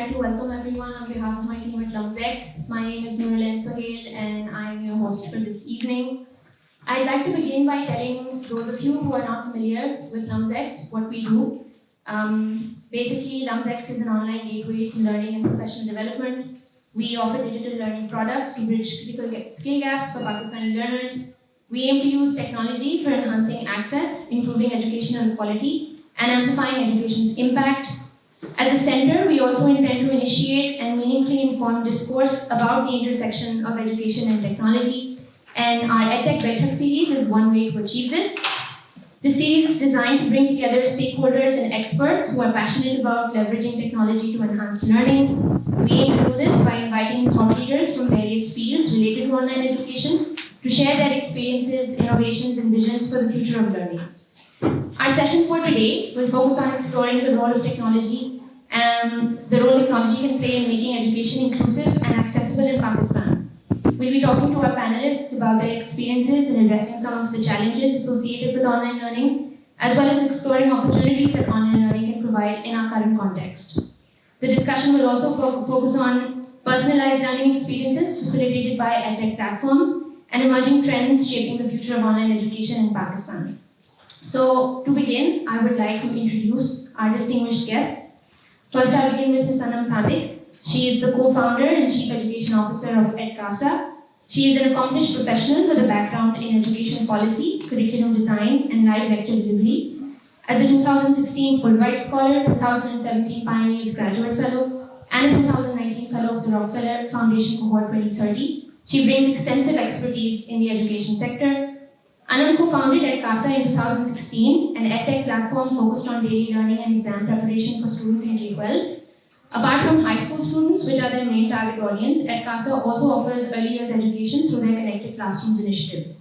like to welcome everyone on behalf of my team at LUMSx. My name is Nurul Sohail and I am your host for this evening. I'd like to begin by telling those of you who are not familiar with LUMSx what we do. Basically, LUMSx is an online gateway to learning and professional development. We offer digital learning products to bridge critical skill gaps for Pakistani learners. We aim to use technology for enhancing access, improving educational quality, and amplifying education's impact. As a center, we also intend to initiate and meaningfully inform discourse about the intersection of education and technology, and our EdTech Baithak Series is one way to achieve this. This series is designed to bring together stakeholders and experts who are passionate about leveraging technology to enhance learning. We aim to do this by inviting thought leaders from various fields related to online education to share their experiences, innovations, and visions for the future of learning. Our session for today will focus on exploring the role of technology and the role technology can play in making education inclusive and accessible in Pakistan. We'll be talking to our panelists about their experiences in addressing some of the challenges associated with online learning, as well as exploring opportunities that online learning can provide in our current context. The discussion will also focus on personalized learning experiences facilitated by EdTech platforms and emerging trends shaping the future of online education in Pakistan. So, to begin, I would like to introduce our distinguished guests. First, I'll begin with Ms. Annum Sadiq. She is the co-founder and chief education officer of Edkasa. She is an accomplished professional with a background in education policy, curriculum design, and live lecture delivery. As a 2016 Fulbright Scholar, 2017 Pioneers Graduate Fellow, and a 2019 Fellow of the Rockefeller Foundation Cohort 2030, she brings extensive expertise in the education sector. Annum co-founded Edkasa in 2016, an EdTech platform focused on daily learning and exam preparation for students in Grade 12. Apart from high school students, which are their main target audience, Edkasa also offers early years education through their Connected Classrooms initiative.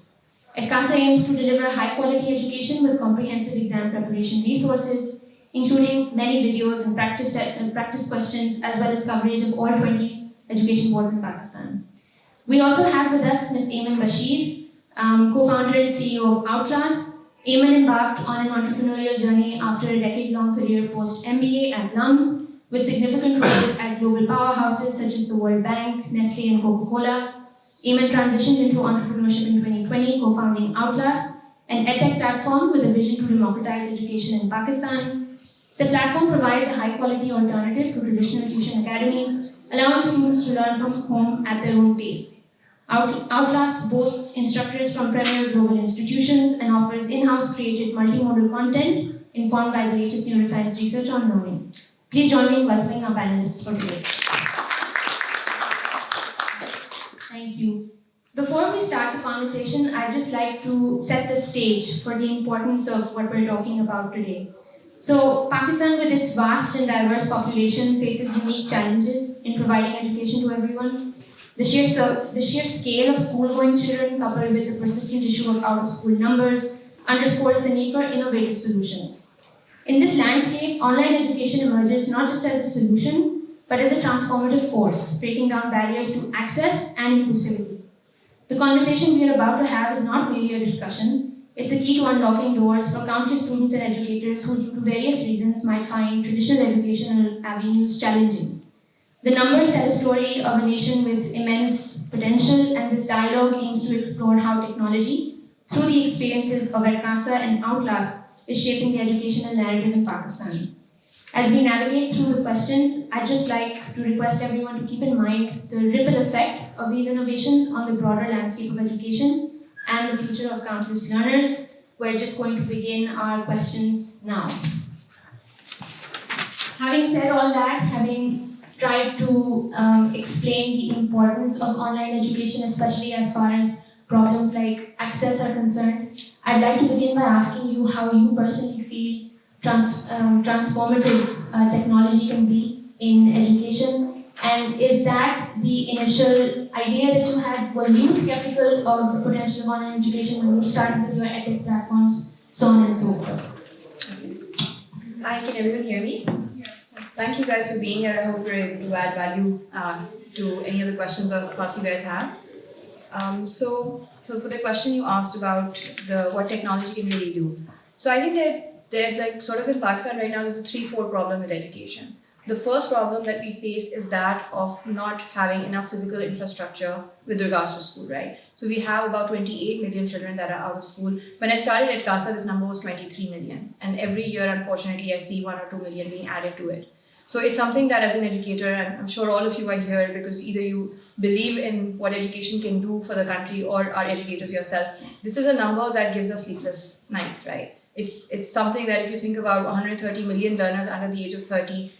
Edkasa aims to deliver high-quality education with comprehensive exam preparation resources, including many videos and practice questions, as well as coverage of all 20 education boards in Pakistan. We also have with us Ms. Aiman Bashir, co-founder and CEO of Outlast. Aiman embarked on an entrepreneurial journey after a decade-long career post-MBA at LUMS, with significant roles at global powerhouses such as the World Bank, Nestle, and Coca-Cola. Aiman transitioned into entrepreneurship in 2020, co-founding Outlast, an EdTech platform with a vision to democratize education in Pakistan. The platform provides a high-quality alternative to traditional tuition academies, allowing students to learn from home at their own pace. Outlast boasts instructors from premier global institutions and offers in-house created multimodal content informed by the latest neuroscience research on learning. Please join me in welcoming our panelists for today. Thank you. Before we start the conversation, I'd just like to set the stage for the importance of what we're talking about today. So, Pakistan, with its vast and diverse population, faces unique challenges in providing education to everyone. The sheer scale of school-going children, coupled with the persistent issue of out-of-school numbers, underscores the need for innovative solutions. In this landscape, online education emerges not just as a solution, but as a transformative force, breaking down barriers to access and inclusivity. The conversation we are about to have is not merely a discussion, it's a key to unlocking doors for countless students and educators who, due to various reasons, might find traditional educational avenues challenging. The numbers tell a story of a nation with immense potential, and this dialogue aims to explore how technology, through the experiences of Edkasa and Outlast, is shaping the educational narrative in Pakistan. As we navigate through the questions, I'd just like to request everyone to keep in mind the ripple effect of these innovations on the broader landscape of education and the future of countless learners. We're just going to begin our questions now. Having said all that, having tried to explain the importance of online education, especially as far as problems like access are concerned, I'd like to begin by asking you how you personally feel transformative technology can be in education, and is that the initial idea that you had? Were you skeptical of the potential of online education when you started with your EdTech platforms, so on and so forth? Hi, can everyone hear me? Thank you guys for being here. I hope we're able to add value to any of the questions or thoughts you guys have. So for the question you asked about what technology can really do. So I think that like sort of in Pakistan right now, there's a 3-4 problem with education. The first problem that we face is that of not having enough physical infrastructure with regards to school, right? So we have about 28 million children that are out of school. When I started at Edkasa, this number was 23 million. And every year, unfortunately, I see 1 or 2 million being added to it. So it's something that as an educator, and I'm sure all of you are here because either you believe in what education can do for the country or are educators yourself, this is a number that gives us sleepless nights, right? It's something that if you think about 130 million learners under the age of 30,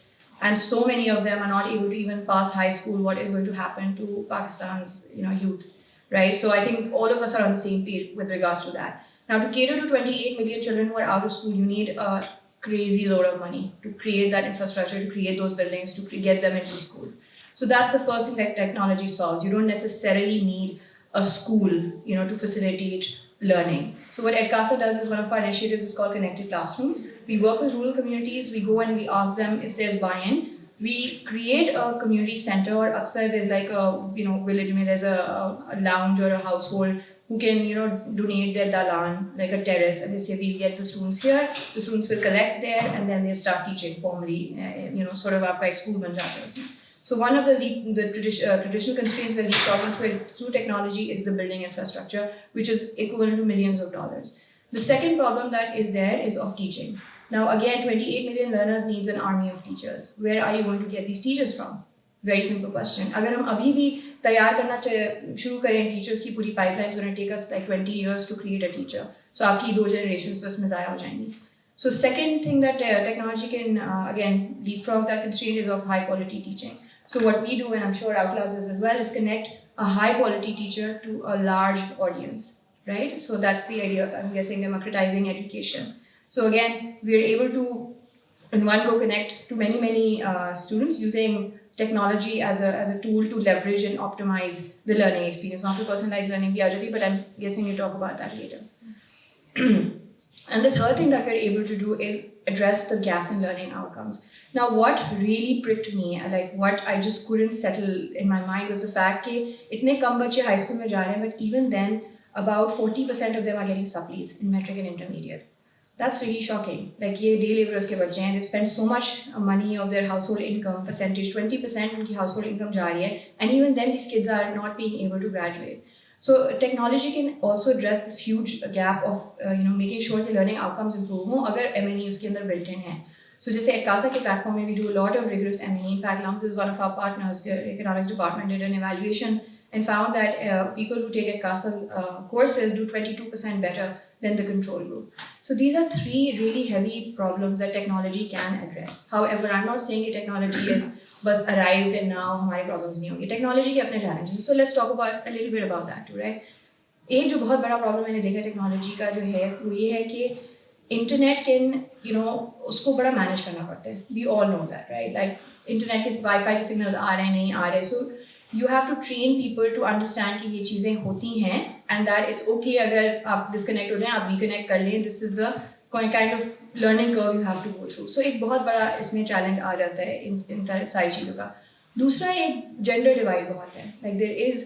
and so many of them are not able to even pass high school, what is going to happen to Pakistan's youth, right? So I think all of us are on the same page with regards to that. Now, to cater to 28 million children who are out of school, you need a crazy load of money to create that infrastructure, to create those buildings, to get them into schools. So that's the first thing that technology solves. You don't necessarily need a school, to facilitate learning. So what Edkasa does is one of our initiatives is called Connected Classrooms. We work with rural communities. We go and we ask them if there's buy-in. We create a community center, or aksar there's like a village mein there's a lounge or a household who can donate their dalan, like a terrace, and they say we'll get the students here. The students will collect there, and then they start teaching formally. Sort of aapka ek school ban jata hai usme. So one of the traditional constraints we're leapfrogging through technology is the building infrastructure, which is equivalent to millions of dollars. The second problem that is there is of teaching. Now again, 28 million learners needs an army of teachers. Where are you going to get these teachers from? Very simple question. Agar hum abhi bhi taiyar karna shuru kare teachers ki puri pipeline, it's going to take us like 20 years to create a teacher. So aapki 2 generations to isme zaya ho jayengi. So second thing that technology can again leapfrog that constraint is of high quality teaching. So what we do, and I'm sure Outlaws does as well, is connect a high quality teacher to a large audience, right? So that's the idea of, I'm guessing, democratizing education. So again, we're able to in one go connect to many students using technology as a tool to leverage and optimize the learning experience. Not to personalize learning, but I'm guessing you talk about that later. And the third thing that we're able to do is address the gaps in learning outcomes. Now, what really pricked me, like what I just couldn't settle in my mind, was the fact that itne kam bache high school mein ja rahe hain, but even then, about 40% of them are getting supplies in metric and intermediate. That's really shocking. Like, ye day laborers ke bache hain, they spend so much money of their household income, percentage, 20% unki household income ja rahi hai, and even then these kids are not being able to graduate. So technology can also address this huge gap of making sure the learning outcomes improve ho agar M&E uske andar built in hai. So just at Edkasa ke platform mein we do a lot of rigorous M&E. In fact, LUMSx is one of our partners. The economics department did an evaluation and found that people who take Edkasa's courses do 22% better than the control group. So these are 3 really heavy problems that technology can address. However, I'm not saying that technology is bus arrived and now हमारे problems नहीं होंगे. Technology के अपने challenges. So let's talk about a little bit about that too, right? एक जो बहुत बड़ा problem मैंने देखा technology का जो है वो ये है कि internet can उसको बड़ा manage करना पड़ता है. We all know that, right? Like internet के Wi-Fi के signals आ रहे हैं नहीं आ रहे. So you have to train people to understand कि ये चीजें होती हैं and that it's okay अगर आप disconnect हो जाएं आप reconnect कर लें. This is the kind of learning curve you have to go through. So एक बहुत बड़ा इसमें challenge आ जाता है इन सारी चीज़ों का. दूसरा एक gender divide बहुत है. Like there is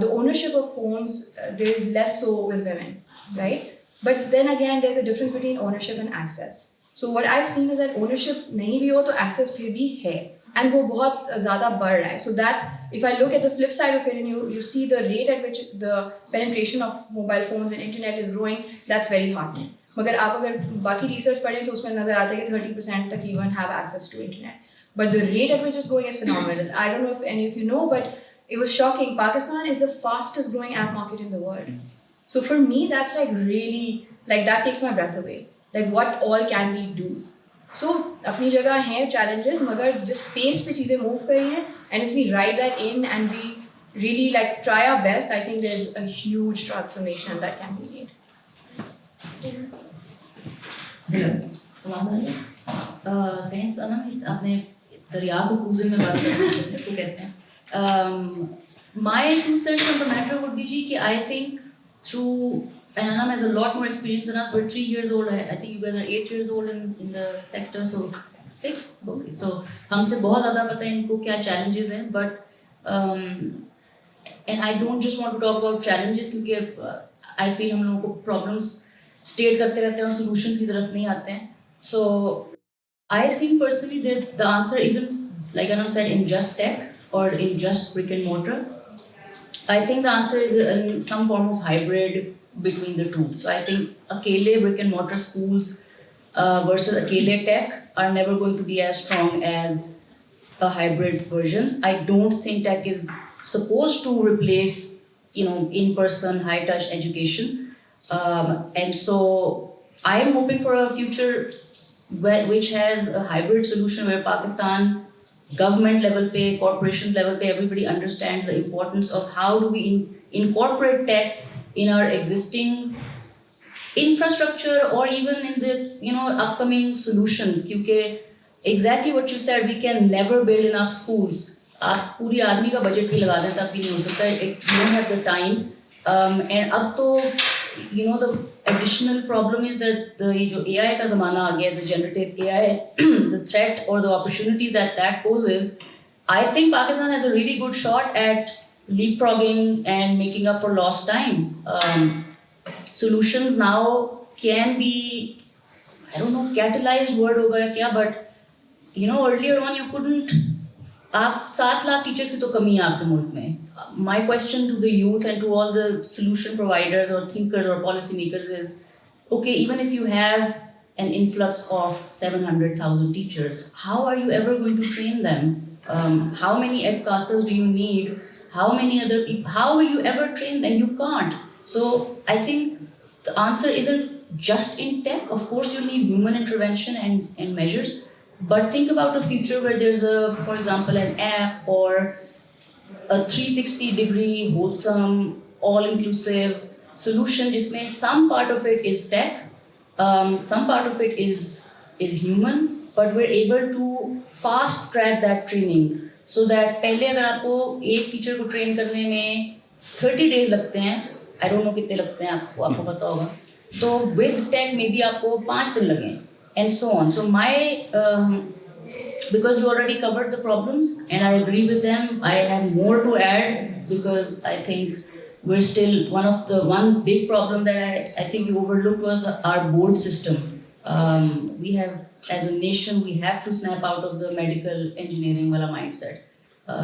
the ownership of phones, there is less so with women, right? But then again, there's a difference between ownership and access. So what I've seen is that ownership नहीं भी हो तो access फिर भी है. And वो बहुत ज़्यादा बढ़ रहा है. So that's, if I look at the flip side of it and you see the rate at which the penetration of mobile phones and internet is growing, that's very heartening. मगर आप अगर बाकी research पढ़ें तो उसमें नज़र आता है कि 30% तकरीबन have access to internet. But the rate at which it's growing is phenomenal. I don't know if any of you know, but it was shocking. Pakistan is the fastest growing app market in the world. So for me, that's like really, like that takes my breath away. Like what all can we do? So अपनी जगह हैं challenges, मगर जिस pace पे चीज़ें move कर रही हैं, and if we write that in and we really like try our best, I think there's a huge transformation that can be made. Thanks Annam, आपने दरिया को cruising में बात करना इसको कहते हैं. My 2 cents on the matter would be कि I think through, and Annam has a lot more experience than us. We're 3 years old. I think you guys are 8 years old in the sector, so 6. Okay, so हमसे बहुत ज़्यादा पता है इनको क्या challenges हैं, but and I don't just want to talk about challenges क्योंकि I feel हम लोगों को problems state करते रहते हैं और solutions की तरफ नहीं आते हैं. So I think personally that the answer isn't, like Annum said, in just tech or in just brick and mortar. I think the answer is in some form of hybrid between the two. So I think akele brick and mortar schools versus akele tech are never going to be as strong as a hybrid version. I don't think tech is supposed to replace, in-person, high-touch education. And so I am hoping for a future which has a hybrid solution where Pakistan, government level pay, corporation level pay, everybody understands the importance of how do we incorporate tech in our existing infrastructure or even in the upcoming solutions. Because exactly what you said, we can never build enough schools. आप पूरी army का budget भी लगा दें तब भी नहीं हो सकता. You don't have the time. And अब तो the additional problem is that ये जो AI का ज़माना आ गया, the generative AI, the threat or the opportunity that poses, I think Pakistan has a really good shot at leapfrogging and making up for lost time. Solutions now can be, I don't know, catalyzed word होगा या क्या, but earlier on you couldn't. आप 7 lakh teachers की तो कमी है आपके मुल्क में. My question to the youth and to all the solution providers or thinkers or policy makers is, okay, even if you have an influx of 700,000 teachers, how are you ever going to train them? How many Edkasas do you need? How many other people? How will you ever train them? You can't. So I think the answer isn't just in tech. Of course, you need human intervention and measures. But think about a future where there's for example, an app or a 360-degree, wholesome, all-inclusive solution. जिसमें some part of it is tech, some part of it is human, but we're able to fast track that training. So that पहले अगर आपको एक teacher को train करने में 30 days लगते हैं, I don't know कितने लगते हैं आपको पता होगा. तो with tech maybe आपको 5 दिन लगें. And so on. So because you already covered the problems and I agree with them, I have more to add because I think we're still one big problem that I think you overlooked was our board system. We have, as a nation, we have to snap out of the medical engineering wala mindset.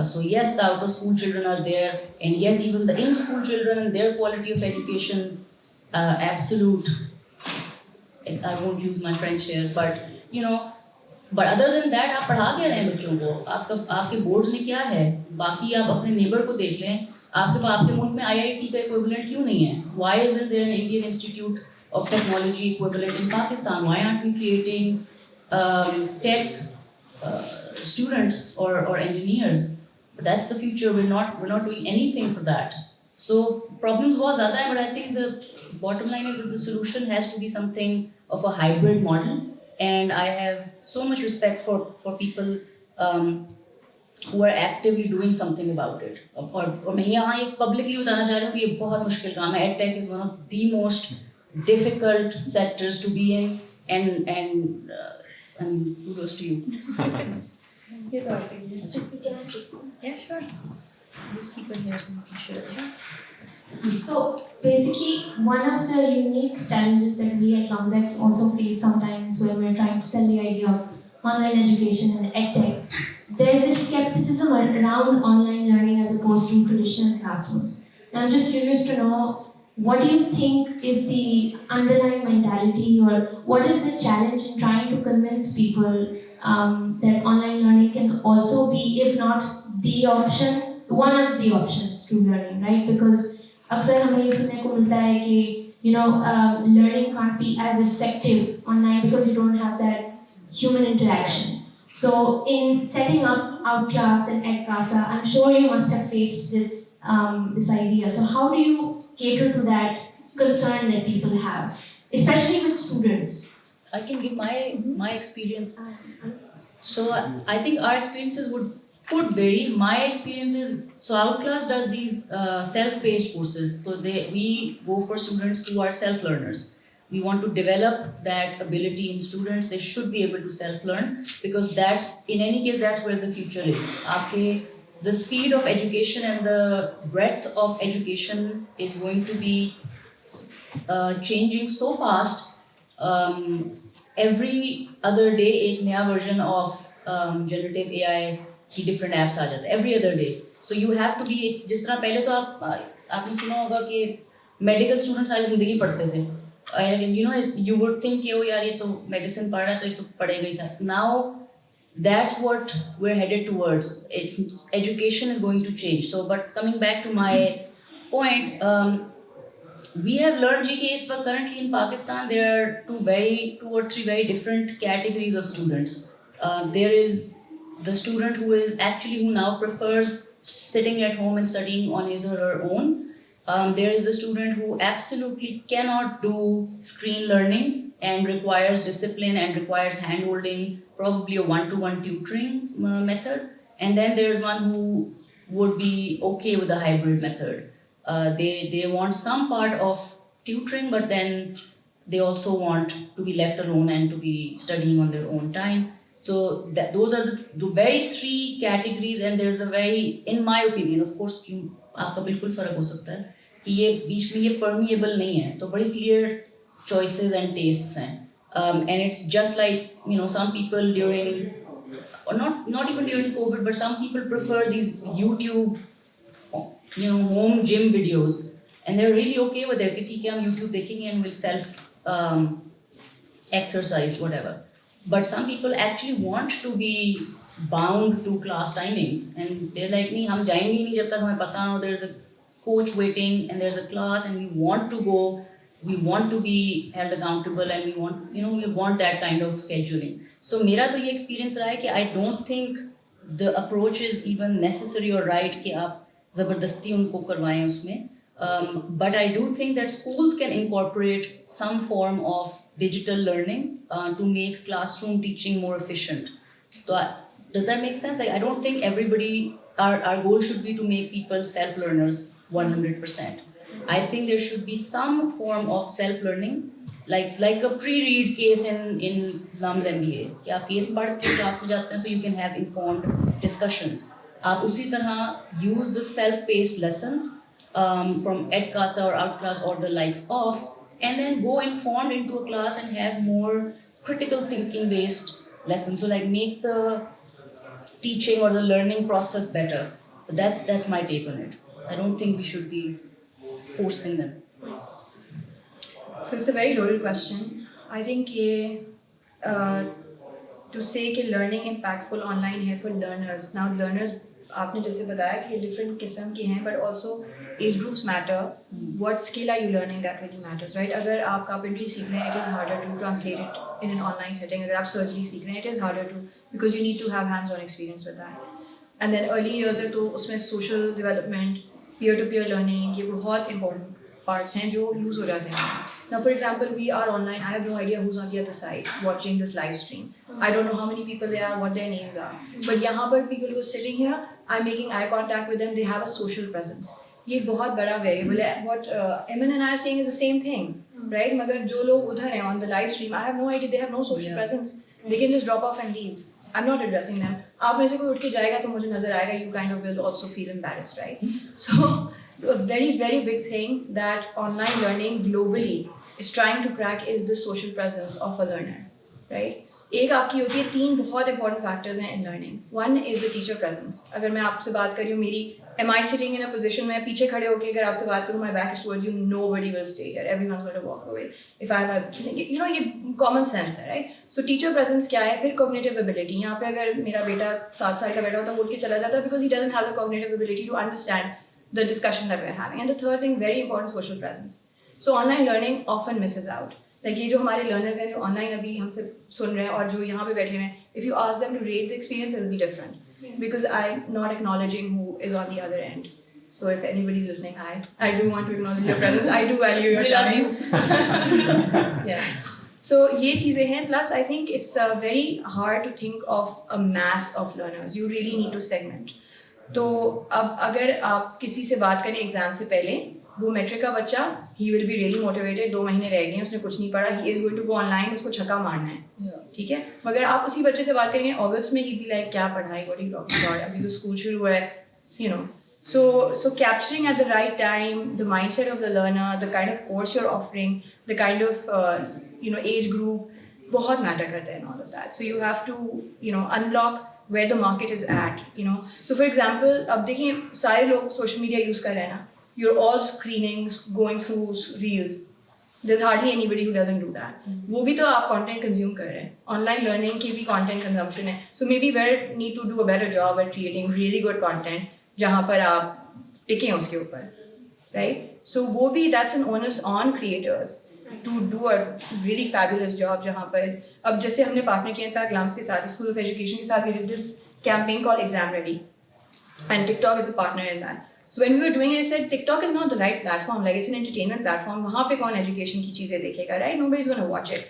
So yes, the out of school children are there, and yes, even the in-school children and their quality of education, absolute. I won't use my French here, but but other than that, आप पढ़ा क्या रहे हैं बच्चों को? आपके boards में क्या है? बाकी आप अपने नेबर को देख लें. आपके मुल्क में IIT का equivalent क्यों नहीं है? Why isn't there an Indian Institute of Technology equivalent in Pakistan? Why aren't we creating tech students or engineers? That's the future. We're not doing anything for that. So problems was ज़्यादा है, but I think the bottom line is that the solution has to be something of a hybrid model, and I have so much respect for people who are actively doing something about it. और मैं यहाँ एक publicly बताना चाह रही हूँ कि ये बहुत मुश्किल काम है. EdTech is one of the most difficult sectors to be in, and kudos to you. Yeah, sure. Just keep it here so you can share it. So basically, one of the unique challenges that we at LUMSx also face sometimes when we're trying to sell the idea of online education and EdTech, there's this skepticism around online learning as opposed to traditional classrooms. And I'm just curious to know, what do you think is the underlying mentality, or what is the challenge in trying to convince people that online learning can also be, if not the option, one of the options to learning, right? Because अक्सर हमें ये सुनने को मिलता है कि learning can't be as effective online because you don't have that human interaction. So in setting up Outclass and Edkasa, I'm sure you must have faced this idea. So how do you cater to that concern that people have, especially with students? I can give my experience. So I think our experiences could vary. My experience is, so Outclass does these self-paced courses. So we go for students who are self-learners. We want to develop that ability in students. They should be able to self-learn, because that's, in any case, that's where the future is. The speed of education and the breadth of education is going to be changing so fast. Every other day एक नया version of generative AI की different apps आ जाता है every other day. So you have to be, जिस तरह पहले तो आपने सुना होगा कि medical students सारी ज़िंदगी पढ़ते थे. You know, you would think कि ओ यार ये तो medicine पढ़ रहा है तो ये तो पढ़ेगा ही साथ. Now that's what we're headed towards. Education is going to change. So, but coming back to my point, we have learned GKs, but currently in Pakistan there are two or three very different categories of students. There is the student who now prefers sitting at home and studying on his or her own. There is the student who absolutely cannot do screen learning and requires discipline and requires hand-holding, probably a one-to-one tutoring method. And then there's one who would be okay with the hybrid method. They want some part of tutoring, but then they also want to be left alone and to be studying on their own time. So those are the very three categories, and there's a very, in my opinion, of course, आपका बिल्कुल फर्क हो सकता है कि ये बीच में ये permeable नहीं है, तो बड़ी clear choices and tastes हैं. And it's just like, you know, some people during, or not even during COVID, but some people prefer these YouTube, you know, home gym videos, and they're really okay with it. कि ठीक है हम YouTube देखेंगे and we'll self exercise, whatever. But some people actually want to be bound to class timings, and they're like, नहीं हम जाएंगे ही नहीं जब तक हमें पता हो there's a coach waiting and there's a class and we want to go, we want to be held accountable, and we want that kind of scheduling. So मेरा तो ये experience रहा है कि I don't think the approach is even necessary or right कि आप ज़बरदस्ती उनको करवाएं उसमें. But I do think that schools can incorporate some form of digital learning to make classroom teaching more efficient. So does that make sense? Like, I don't think everybody, our goal should be to make people self-learners 100%. I think there should be some form of self-learning, like a pre-read case in LUMSx MBA. कि आप case पढ़ के class में जाते हैं, so you can have informed discussions. आप उसी तरह use the self-paced lessons from Edkasa or Outclass or the likes of, and then go informed into a class and have more critical thinking based lessons. So like make the teaching or the learning process better. But that's my take on it. I don't think we should be forcing them. So it's a very loaded question. I think to say कि learning impactful online है for learners. Now learners, आपने जैसे बताया कि different किस्म के हैं, but also age groups matter. What skill are you learning that really matters, right? अगर आप carpentry सीख रहे हैं, it is harder to translate it in an online setting. अगर आप surgery सीख रहे हैं, it is harder to, because you need to have hands-on experience with that. And then early years है तो उसमें social development, peer-to-peer learning, ये बहुत important parts हैं जो lose हो जाते हैं. Now, for example, we are online. I have no idea who's on the other side watching this live stream. I don't know how many people there are, what their names are. But यहाँ पर people who are sitting here, I'm making eye contact with them. They have a social presence. ये बहुत बड़ा variable है. What Aiman and I are saying is the same thing, right? मगर जो लोग उधर हैं on the live stream, I have no idea. They have no social presence. They can just drop off and leave. I'm not addressing them. आप में से कोई उठ के जाएगा तो मुझे नजर आएगा. You kind of will also feel embarrassed, right? So a very, very big thing that online learning globally is trying to crack is the social presence of a learner, right? एक आपकी होती है 3 बहुत important factors हैं in learning. One is the teacher presence. अगर मैं आपसे बात कर रही हूँ मेरी, am I sitting in a position मैं पीछे खड़े होके अगर आपसे बात करूँ, my back is towards you, nobody will stay here. Everyone's going to walk away. If I have a, you know, ये common sense है, right? So teacher presence क्या है? फिर cognitive ability. यहाँ पे अगर मेरा बेटा 7 साल का बैठा होता है, वो उठ के चला जाता है because he doesn't have the cognitive ability to understand the discussion that we're having. And the third thing, very important, social presence. So online learning often misses out. Like ये जो हमारे learners हैं जो online अभी हमसे सुन रहे हैं और जो यहाँ पे बैठे हैं, if you ask them to rate the experience, it will be different. Because I'm not acknowledging who is on the other end. So if anybody's listening, hi, I do want to acknowledge your presence. I do value your time. Yeah. So ये चीज़ें हैं. Plus, I think it's very hard to think of a mass of learners. You really need to segment. तो अब अगर आप किसी से बात करें एग्जाम से पहले, वो मैट्रिक का बच्चा, he will be really motivated, 2 महीने रह गए, उसने कुछ नहीं पढ़ा, he is going to go online, उसको छक्का मारना है, ठीक है? मगर आप उसी बच्चे से बात करेंगे अगस्त में, he'll be like, क्या पढ़ाई, what are you talking about? अभी तो स्कूल शुरू हुआ है, you know. So capturing at the right time the mindset of the learner, the kind of course you're offering, the kind of age group, बहुत matter करते हैं and all of that. So you have to, unlock where the market is at, So for example, अब देखिए सारे लोग social media use कर रहे हैं ना. You're all screening, going through reels. There's hardly anybody who doesn't do that. वो भी तो आप content consume कर रहे हैं. Online learning की भी content consumption है. So maybe we need to do a better job at creating really good content जहाँ पर आप टिकें उसके ऊपर, right? So वो भी that's an onus on creators to do a really fabulous job जहाँ पर अब जैसे हमने partner किया in fact LUMSx के साथ School of Education के साथ we did this campaign called Exam Ready and TikTok is a partner in that. So when we were doing it, I said TikTok is not the right platform. Like it's an entertainment platform. वहाँ पे कौन education की चीजें देखेगा, right? Nobody's going to watch it.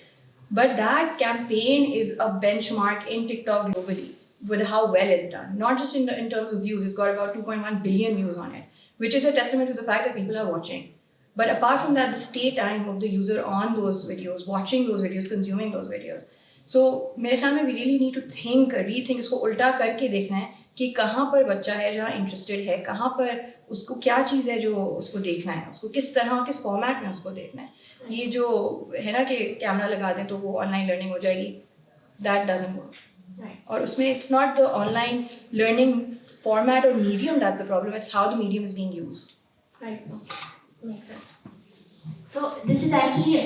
But that campaign is a benchmark in TikTok globally with how well it's done. Not just in terms of views. It's got about 2.1 billion views on it, which is a testament to the fact that people are watching. But apart from that, the stay time of the user on those videos, watching those videos, consuming those videos. So मेरे ख्याल में we really need to think, rethink, इसको उल्टा करके देखना है कि कहाँ पर बच्चा है जहाँ इंटरेस्टेड है, कहाँ पर उसको क्या चीज़ है जो उसको देखना है, उसको किस तरह किस फॉर्मेट में उसको देखना है. ये जो है ना कि कैमरा लगा दें तो वो ऑनलाइन लर्निंग हो जाएगी, दैट डजंट वर्क. और उसमें it's not the online learning format और medium that's the problem, it's how the medium is being used. Makes sense. So this is actually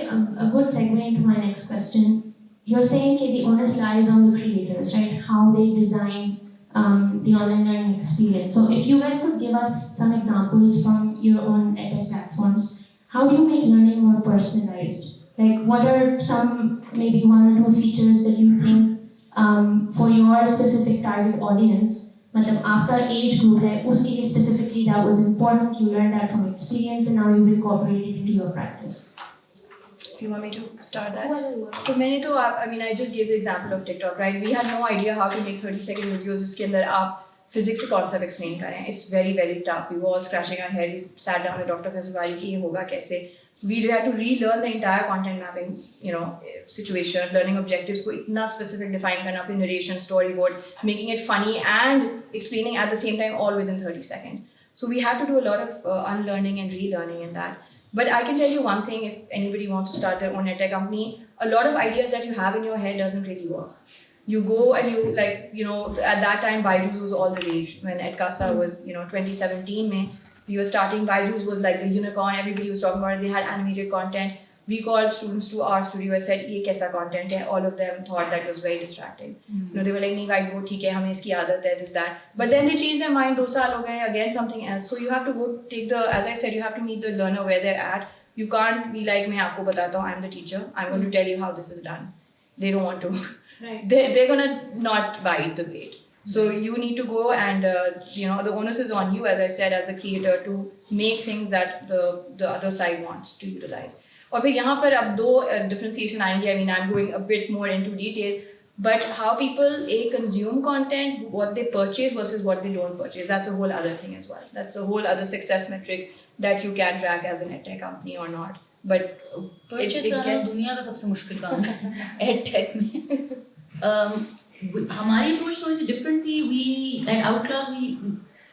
a good segue into my next question. You're saying that the onus lies on the creators, right? How they design the online learning experience. So if you guys could give us some examples from your own EdTech platforms, how do you make learning more personalized? Like what are some maybe 1 or 2 features that you think for your specific target audience, मतलब आपका age group है, उसके लिए specifically that was important, you learned that from experience and now you've incorporated it into your practice? You want me to start that? So मैंने तो I just gave the example of TikTok, right? We had no idea how to make 30-second videos जिसके अंदर आप physics के concept explain करें. It's very very tough. We were all scratching our head. We sat down with Dr. Fazwari कि ये होगा कैसे. We had to relearn the entire content mapping, situation, learning objectives को इतना specific define करना, अपनी narration, storyboard, making it funny and explaining at the same time all within 30 seconds. So we had to do a lot of unlearning and relearning in that. But I can tell you one thing, if anybody wants to start their own EdTech company, a lot of ideas that you have in your head doesn't really work. You go and you, at that time, Byju's was all the rage. When Edkasa was, 2017, we were starting, Byju's was like the unicorn, everybody was talking about it, they had animated content. We called students to our studio and said, ये कैसा content है? All of them thought that was very distracting. They were like, नहीं भाई वो ठीक है, हमें इसकी आदत है, this, that. But then they changed their mind, 2 साल हो गए, again something else. So you have to go take as I said, you have to meet the learner where they're at. You can't be like, मैं आपको बताता हूँ, I'm the teacher, I'm going to tell you how this is done. They don't want to. Right. They're going to not bite the bait. So you need to go and, the onus is on you, as I said, as the creator, to make things that the other side wants to utilize. और फिर यहाँ पर अब 2 differentiation आएंगे. I'm going a bit more into detail, but how people consume content, what they purchase versus what they don't purchase, that's a whole other thing as well. That's a whole other success metric that you can track as an EdTech company or not. But purchase करना दुनिया का सबसे मुश्किल काम है EdTech में. हमारी approach थोड़ी सी different थी. We at Outclass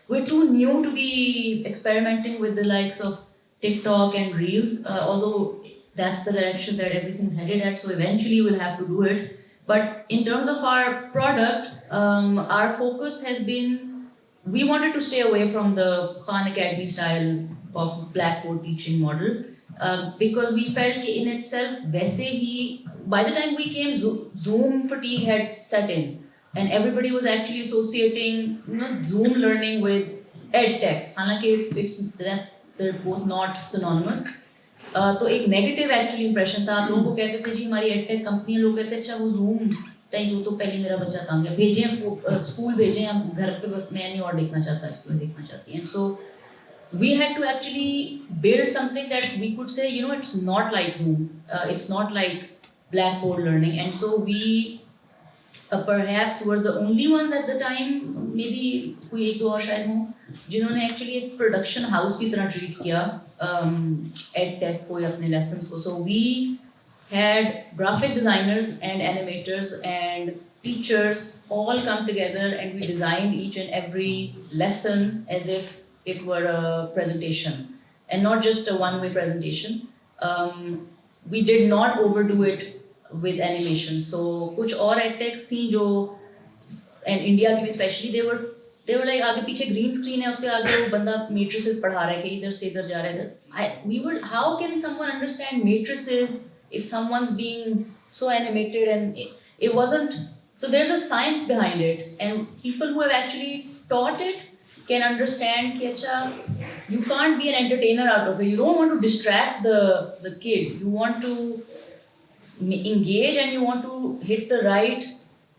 we're too new to be experimenting with the likes of TikTok and Reels, although that's the direction that everything's headed at, so eventually we'll have to do it. But in terms of our product, our focus has been, we wanted to stay away from the Khan Academy style of blackboard teaching model, because we felt that in itself, by the time we came, Zoom fatigue had set in, and everybody was actually associating Zoom learning with EdTech. They're both not synonymous. तो एक negative actually impression था. आप लोगों को कहते थे जी हमारी edtech company है, लोग कहते हैं अच्छा वो जूम नहीं, वो तो पहले मेरा बच्चा तंग है, भेजें स्कूल भेजें, हम घर पे मैं नहीं और देखना चाहता, स्कूल देखना चाहती हैं. सो we had to actually build something that we could say, it's not like Zoom, it's not like blackboard learning, and so we perhaps were the only ones at the time, maybe कोई 1-2 और शायद हों, जिन्होंने actually एक production house की तरह treat किया edtech को या अपने लेसन्स को. So we had graphic designers and animators and teachers all come together and we designed each and every lesson as if it were a presentation and not just a one-way presentation. We did not overdo it with animation. So कुछ और edtechs थी जो and India की भी especially they were like आगे पीछे green screen है उसके आगे वो बंदा matrices पढ़ा रहा है कि इधर से इधर जा रहा है इधर how can someone understand matrices if someone's being so animated and it wasn't. So there's a science behind it, and people who have actually taught it can understand कि अच्छा you can't be an entertainer out of it. You don't want to distract the kid. You want to engage and you want to hit the right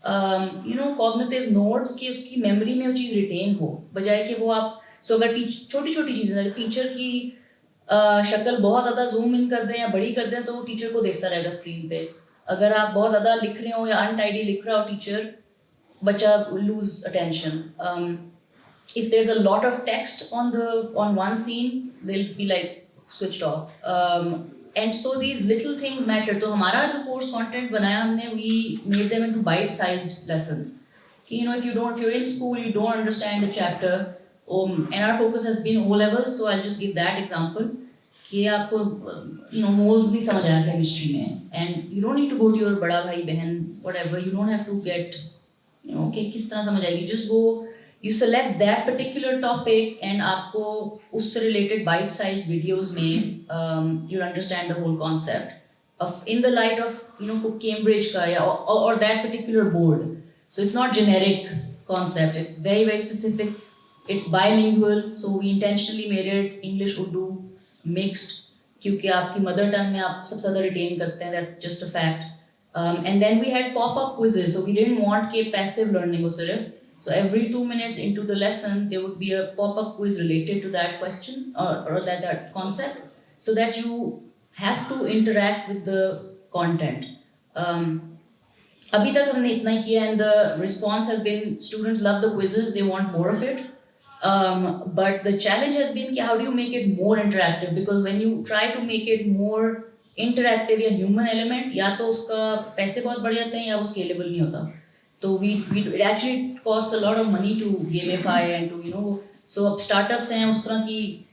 cognitive nodes कि उसकी memory में वो चीज़ retain हो बजाय कि वो आप अगर छोटी छोटी चीज़ें टीचर की शक्ल बहुत ज़्यादा जूम इन कर दें या बड़ी कर दें तो वो टीचर को देखता रहेगा स्क्रीन पे. अगर आप बहुत ज़्यादा लिख रहे हो या अनटाइडी लिख रहा हो टीचर बच्चा lose attention. If there's a lot of text on one scene, they'll be like switched off. And so these little things matter. तो हमारा जो course content बनाया हमने, we made them into bite-sized lessons. कि if you're in school, you don't understand the chapter. And our focus has been O levels, so I'll just give that example. कि आपको moles नहीं समझ आया chemistry में, and you don't need to go to your बड़ा भाई बहन whatever. You don't have to get कि किस तरह समझ आएगी. Just go. You select that particular topic and आपको उससे related bite-sized videos में you'll understand the whole concept of in the light of Cambridge का या or that particular board. So it's not generic concept. It's very very specific. It's bilingual. So we intentionally made it English Urdu mixed क्योंकि आपकी mother tongue में आप सबसे ज़्यादा retain करते हैं. That's just a fact. And then we had pop-up quizzes. So we didn't want कि passive learning हो सिर्फ. So every 2 minutes into the lesson, there would be a pop-up quiz related to that question or that concept, so that you have to interact with the content. अभी तक हमने इतना ही किया, and the response has been students love the quizzes, they want more of it. But the challenge has been how do you make it more interactive? Because when you try to make it more interactive या human element, या तो उसका पैसे बहुत बढ़ जाते हैं या वो scalable नहीं होता. So it actually costs a lot of money to gamify and to so startups हैं उस तरह की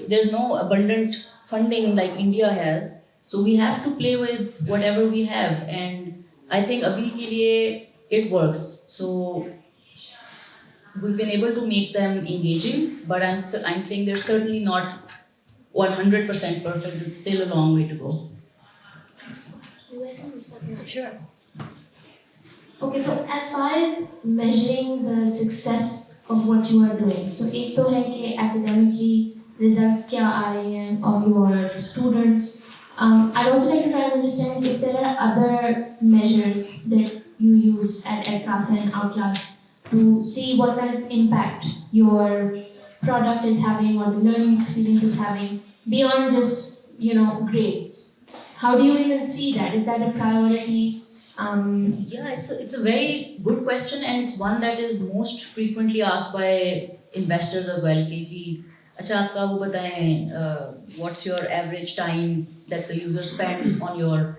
there's no abundant funding like India has, so we have to play with whatever we have, and I think अभी के लिए it works. So we've been able to make them engaging, but I'm saying they're certainly not 100% perfect. There's still a long way to go. Sure. Okay, so as far as measuring the success of what you are doing, so एक तो है कि academically results क्या आ रहे हैं of your students. I'd also like to try and understand if there are other measures that you use at Edkasa and Outclass to see what kind of impact your product is having or the learning experience is having beyond just grades. How do you even see that? Is that a priority? Yeah, it's a very good question, and it's one that is most frequently asked by investors as well. कि अच्छा आपका वो बताएं what's your average time that the user spends on your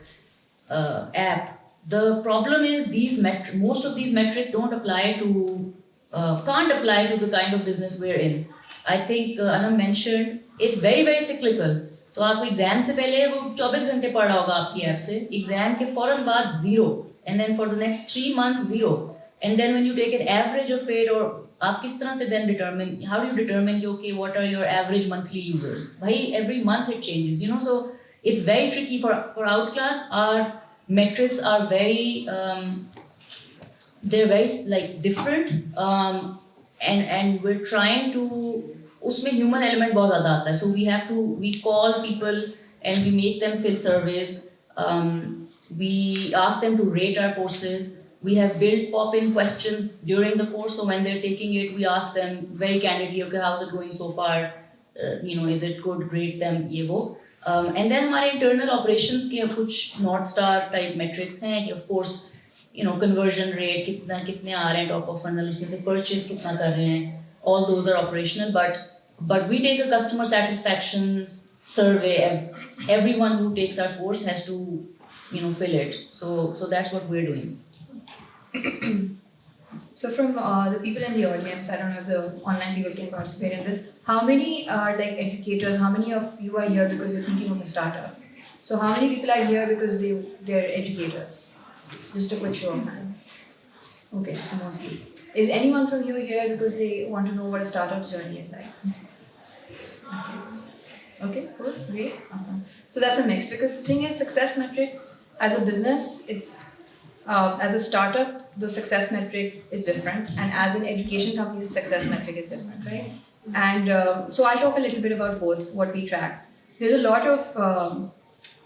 app. The problem is most of these metrics don't apply to can't apply to the kind of business we're in. I think Annum mentioned it's very very cyclical. तो आप exam से पहले वो 24 घंटे पढ़ रहा होगा आपकी ऐप से, एग्जाम के फौरन बाद 0, and then for the next 3 months 0, and then when you take an average of it, or आप किस तरह से then determine, how do you determine okay what are your average monthly users? भाई every month it changes, so it's very tricky for Outclass. Our metrics are very they're very different, and we're trying to उसमें human element बहुत ज़्यादा आता है. So we call people and we make them fill surveys. We ask them to rate our courses. We have built pop-in questions during the course, so when they're taking it, we ask them very candidly, okay, how's it going so far? Is it good? Rate them, ये वो. And then हमारे internal operations के कुछ North Star type metrics हैं, of course, conversion rate कितने आ रहे हैं top of funnel, उसमें से purchase कितना कर रहे हैं. All those are operational, but we take a customer satisfaction survey. Everyone who takes our course has to fill it. So that's what we're doing. So from the people in the audience, I don't know if the online people can participate in this. How many are educators? How many of you are here because you're thinking of a startup? So how many people are here because they're educators? Just a quick show of hands. Okay, so mostly. Is anyone from you here because they want to know what a startup journey is like? Okay, cool, great, awesome. So that's a mix, because the thing is, success metric as a business, it's as a startup, the success metric is different, and as an education company, the success metric is different, right? And so I'll talk a little bit about both, what we track. There's a lot of,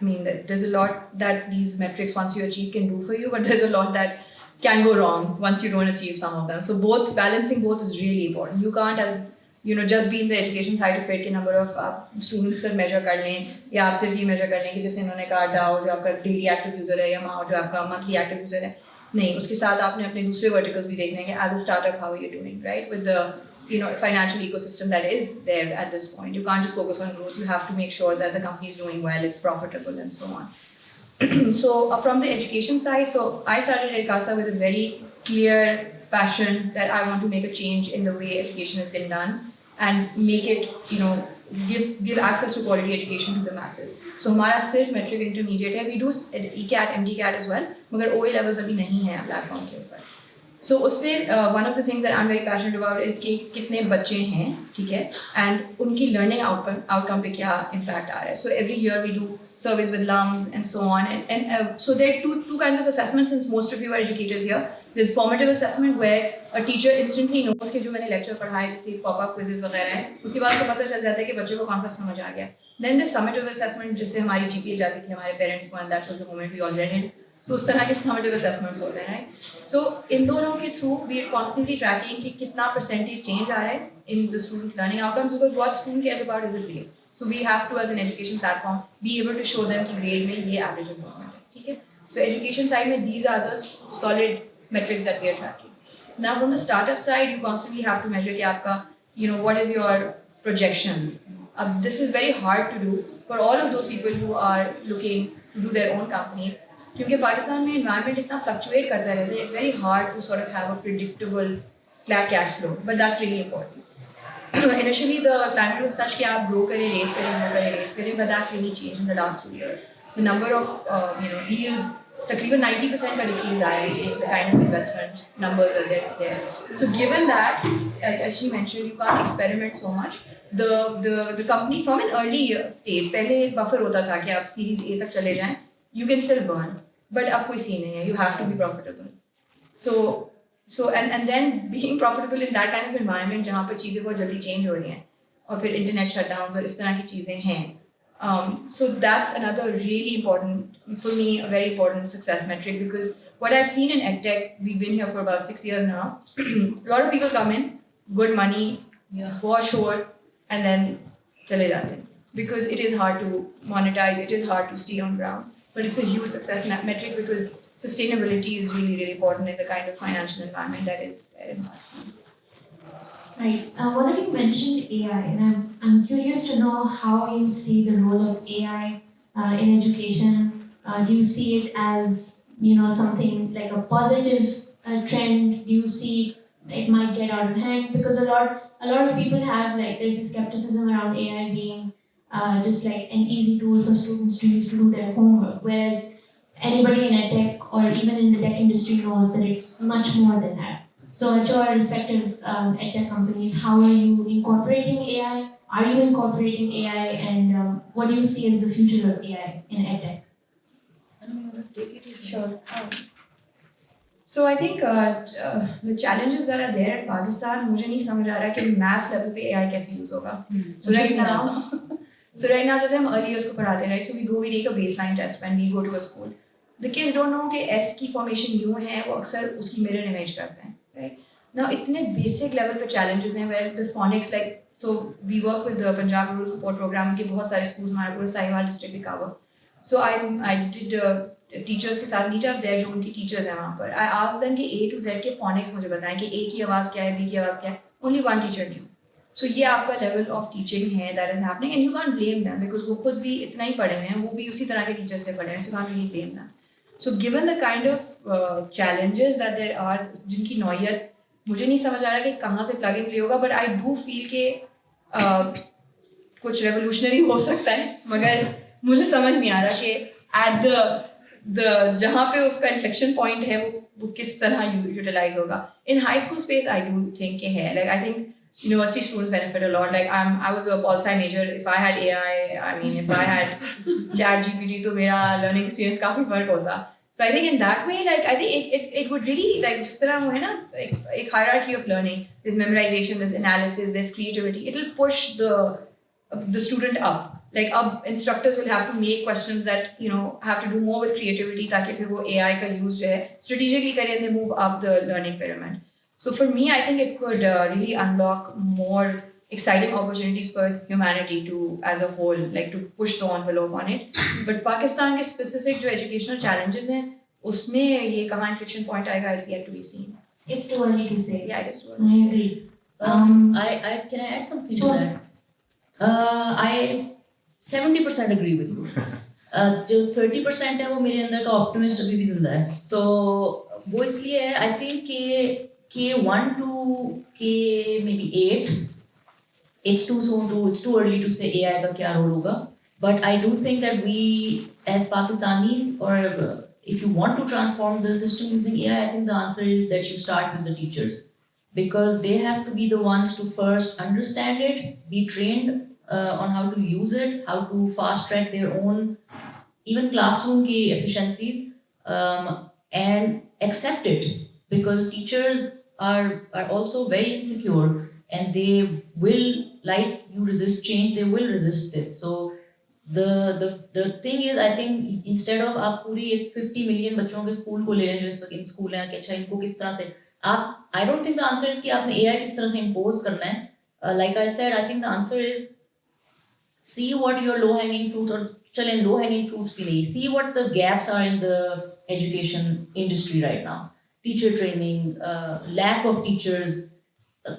there's a lot that these metrics, once you achieve, can do for you, but there's a lot that can go wrong once you don't achieve some of them. So balancing both is really important. You can't, as just be in the education side of it, कि number of students सिर्फ measure कर लें, या आप सिर्फ ये measure कर लें कि जैसे इन्होंने कहा DAO जो आपका daily active user है, या MAO जो आपका monthly active user है. नहीं, उसके साथ आपने अपने दूसरे verticals भी देखने हैं, as a startup how are you doing, right? With the financial ecosystem that is there at this point. You can't just focus on growth. You have to make sure that the company is doing well, it's profitable, and so on. So from the education side, so I started Edkasa with a very clear passion that I want to make a change in the way education has been done and make it, give access to quality education to the masses. So हमारा सिर्फ metric intermediate है. We do ECAT, MDCAT as well, मगर OA levels अभी नहीं है platform के ऊपर. So उसमें one of the things that I'm very passionate about is कि कितने बच्चे हैं, ठीक है, and उनकी learning outcome पे क्या impact आ रहा है. So every year we do surveys with LUMSx and so on, and so there are two kinds of assessments, since most of you are educators here. There's formative assessment where a teacher instantly knows कि जो मैंने lecture पढ़ाया, जैसे pop-up quizzes वगैरह हैं, उसके बाद को पता चल जाता है कि बच्चे को concept समझ आ गया. Then there's summative assessment, जिससे हमारी GPA जाती थी हमारे parents को, and that was the moment we all read it. So उस तरह के summative assessments होते हैं, right? So इन दोनों के through we are constantly tracking कि कितना percentage change आ रहा है in the students' learning outcomes, because what student cares about is the grade. So we have to, as an education platform, be able to show them कि grade में ये average improvement है, ठीक है? So education side में these are the solid metrics that we are tracking. Now from the startup side, you constantly have to measure कि आपका, what is your projections. This is very hard to do for all of those people who are looking to do their own companies. क्योंकि पाकिस्तान में environment इतना fluctuate करता रहता है, it's very hard to sort of have a predictable cash flow, but that's really important. Initially the climate was such कि आप grow करें, raise करें, but that's really changed in the last 2 years. The number of deals, तकरीबन 90% का decrease आया है in the kind of investment numbers that they're there. So given that, as she mentioned, you can't experiment so much. The company from an early stage, पहले एक buffer होता था कि आप series A तक चले जाएं, you can still burn, but अब कोई scene नहीं है, you have to be profitable. So and then being profitable in that kind of environment जहाँ पर चीजें बहुत जल्दी change हो रही हैं और फिर internet shutdowns और इस तरह की चीजें हैं. So that's another really important, for me, a very important success metric, because what I've seen in EdTech, we've been here for about 6 years now. A lot of people come in, good money, go ashore, and then chale jate hain. Because it is hard to monetize, it is hard to stay on ground. But it's a huge success metric because sustainability is really, really important in the kind of financial environment that is there in Pakistan. Right. One of you mentioned AI, and I'm curious to know how you see the role of AI in education. Do you see it as something like a positive trend? Do you see it might get out of hand? Because a lot of people have there's this skepticism around AI being just like an easy tool for students to use to do their homework, whereas anybody in EdTech or even in the tech industry knows that it's much more than that. So at your respective EdTech companies, how are you incorporating AI? Are you incorporating AI, and what do you see as the future of AI in EdTech? Sure. So I think the challenges that are there in Pakistan, मुझे नहीं समझ आ रहा कि mass level पे AI कैसे use होगा. So right now, जैसे हम early years को पढ़ाते हैं, right? So we take a baseline test when we go to a school. The kids don't know कि S की formation यूँ है, वो अक्सर उसकी mirror image करते हैं, right? Now इतने basic level पे challenges हैं where the phonics so we work with the Punjab Rural Support Program के बहुत सारे schools हमारे पूरे साहिवाल district में cover. So I did teachers के साथ meet up there जो उनकी teachers हैं वहाँ पर. I asked them कि A to Z के phonics मुझे बताएं कि A की आवाज़ क्या है, B की आवाज़ क्या है. Only one teacher knew. So ये आपका level of teaching है that is happening, and you can't blame them because वो खुद भी इतना ही पढ़े हुए हैं, वो भी उसी तरह के teachers से पढ़े हैं, so you can't really blame them. So given the kind of challenges that there are, जिनकी नौयत मुझे नहीं समझ आ रहा कि कहाँ से plug and play होगा, but I do feel कि कुछ revolutionary हो सकता है, मगर मुझे समझ नहीं आ रहा कि at the जहाँ पे उसका inflection point है वो किस तरह utilize होगा. In high school space, I do think कि है. Like I think university students benefit a lot. Like I was a pol sci major. If I had AI, I mean, if I had ChatGPT, तो मेरा learning experience काफी फर्क होता. So I think in that way, like I think it would really like जिस तरह वो है ना एक hierarchy of learning. There's memorization, there's analysis, there's creativity. It'll push the student up. Like instructors will have to make questions that have to do more with creativity ताकि फिर वो AI का use जो है strategically करें and they move up the learning pyramid. So for me, I think it could really unlock more exciting opportunities for humanity to, as a whole, like to push the envelope on it. But Pakistan के specific जो educational challenges हैं, उसमें ये कहाँ inflection point आएगा is yet to be seen. It's too early to say. Yeah, it is too I early. agree. I can I add something to Sure. that? I 70% agree with you. जो 30% है वो मेरे अंदर का optimist अभी भी जिंदा है. तो वो इसलिए है I think कि K1 to K maybe 8 it's too early to say AI का क्या role होगा. But I do think that we as Pakistanis or if you want to transform the system using AI, I think the answer is that you start with the teachers because they have to be the ones to first understand it, be trained on how to use it, how to fast track their own even classroom ki efficiencies and accept it because teachers are also very insecure and they will, like you resist change, they will resist this. So the thing is I think instead of आप पूरी एक 50 million बच्चों के school को ले लें जो इस वक्त इन स्कूल हैं कि अच्छा इनको किस तरह से आप I don't think the answer is कि आपने AI किस तरह से impose करना है. Like I said, I think the answer is see what your low hanging fruits or चलें low hanging fruits भी नहीं, see what the gaps are in the education industry right now. Teacher training, lack of teachers,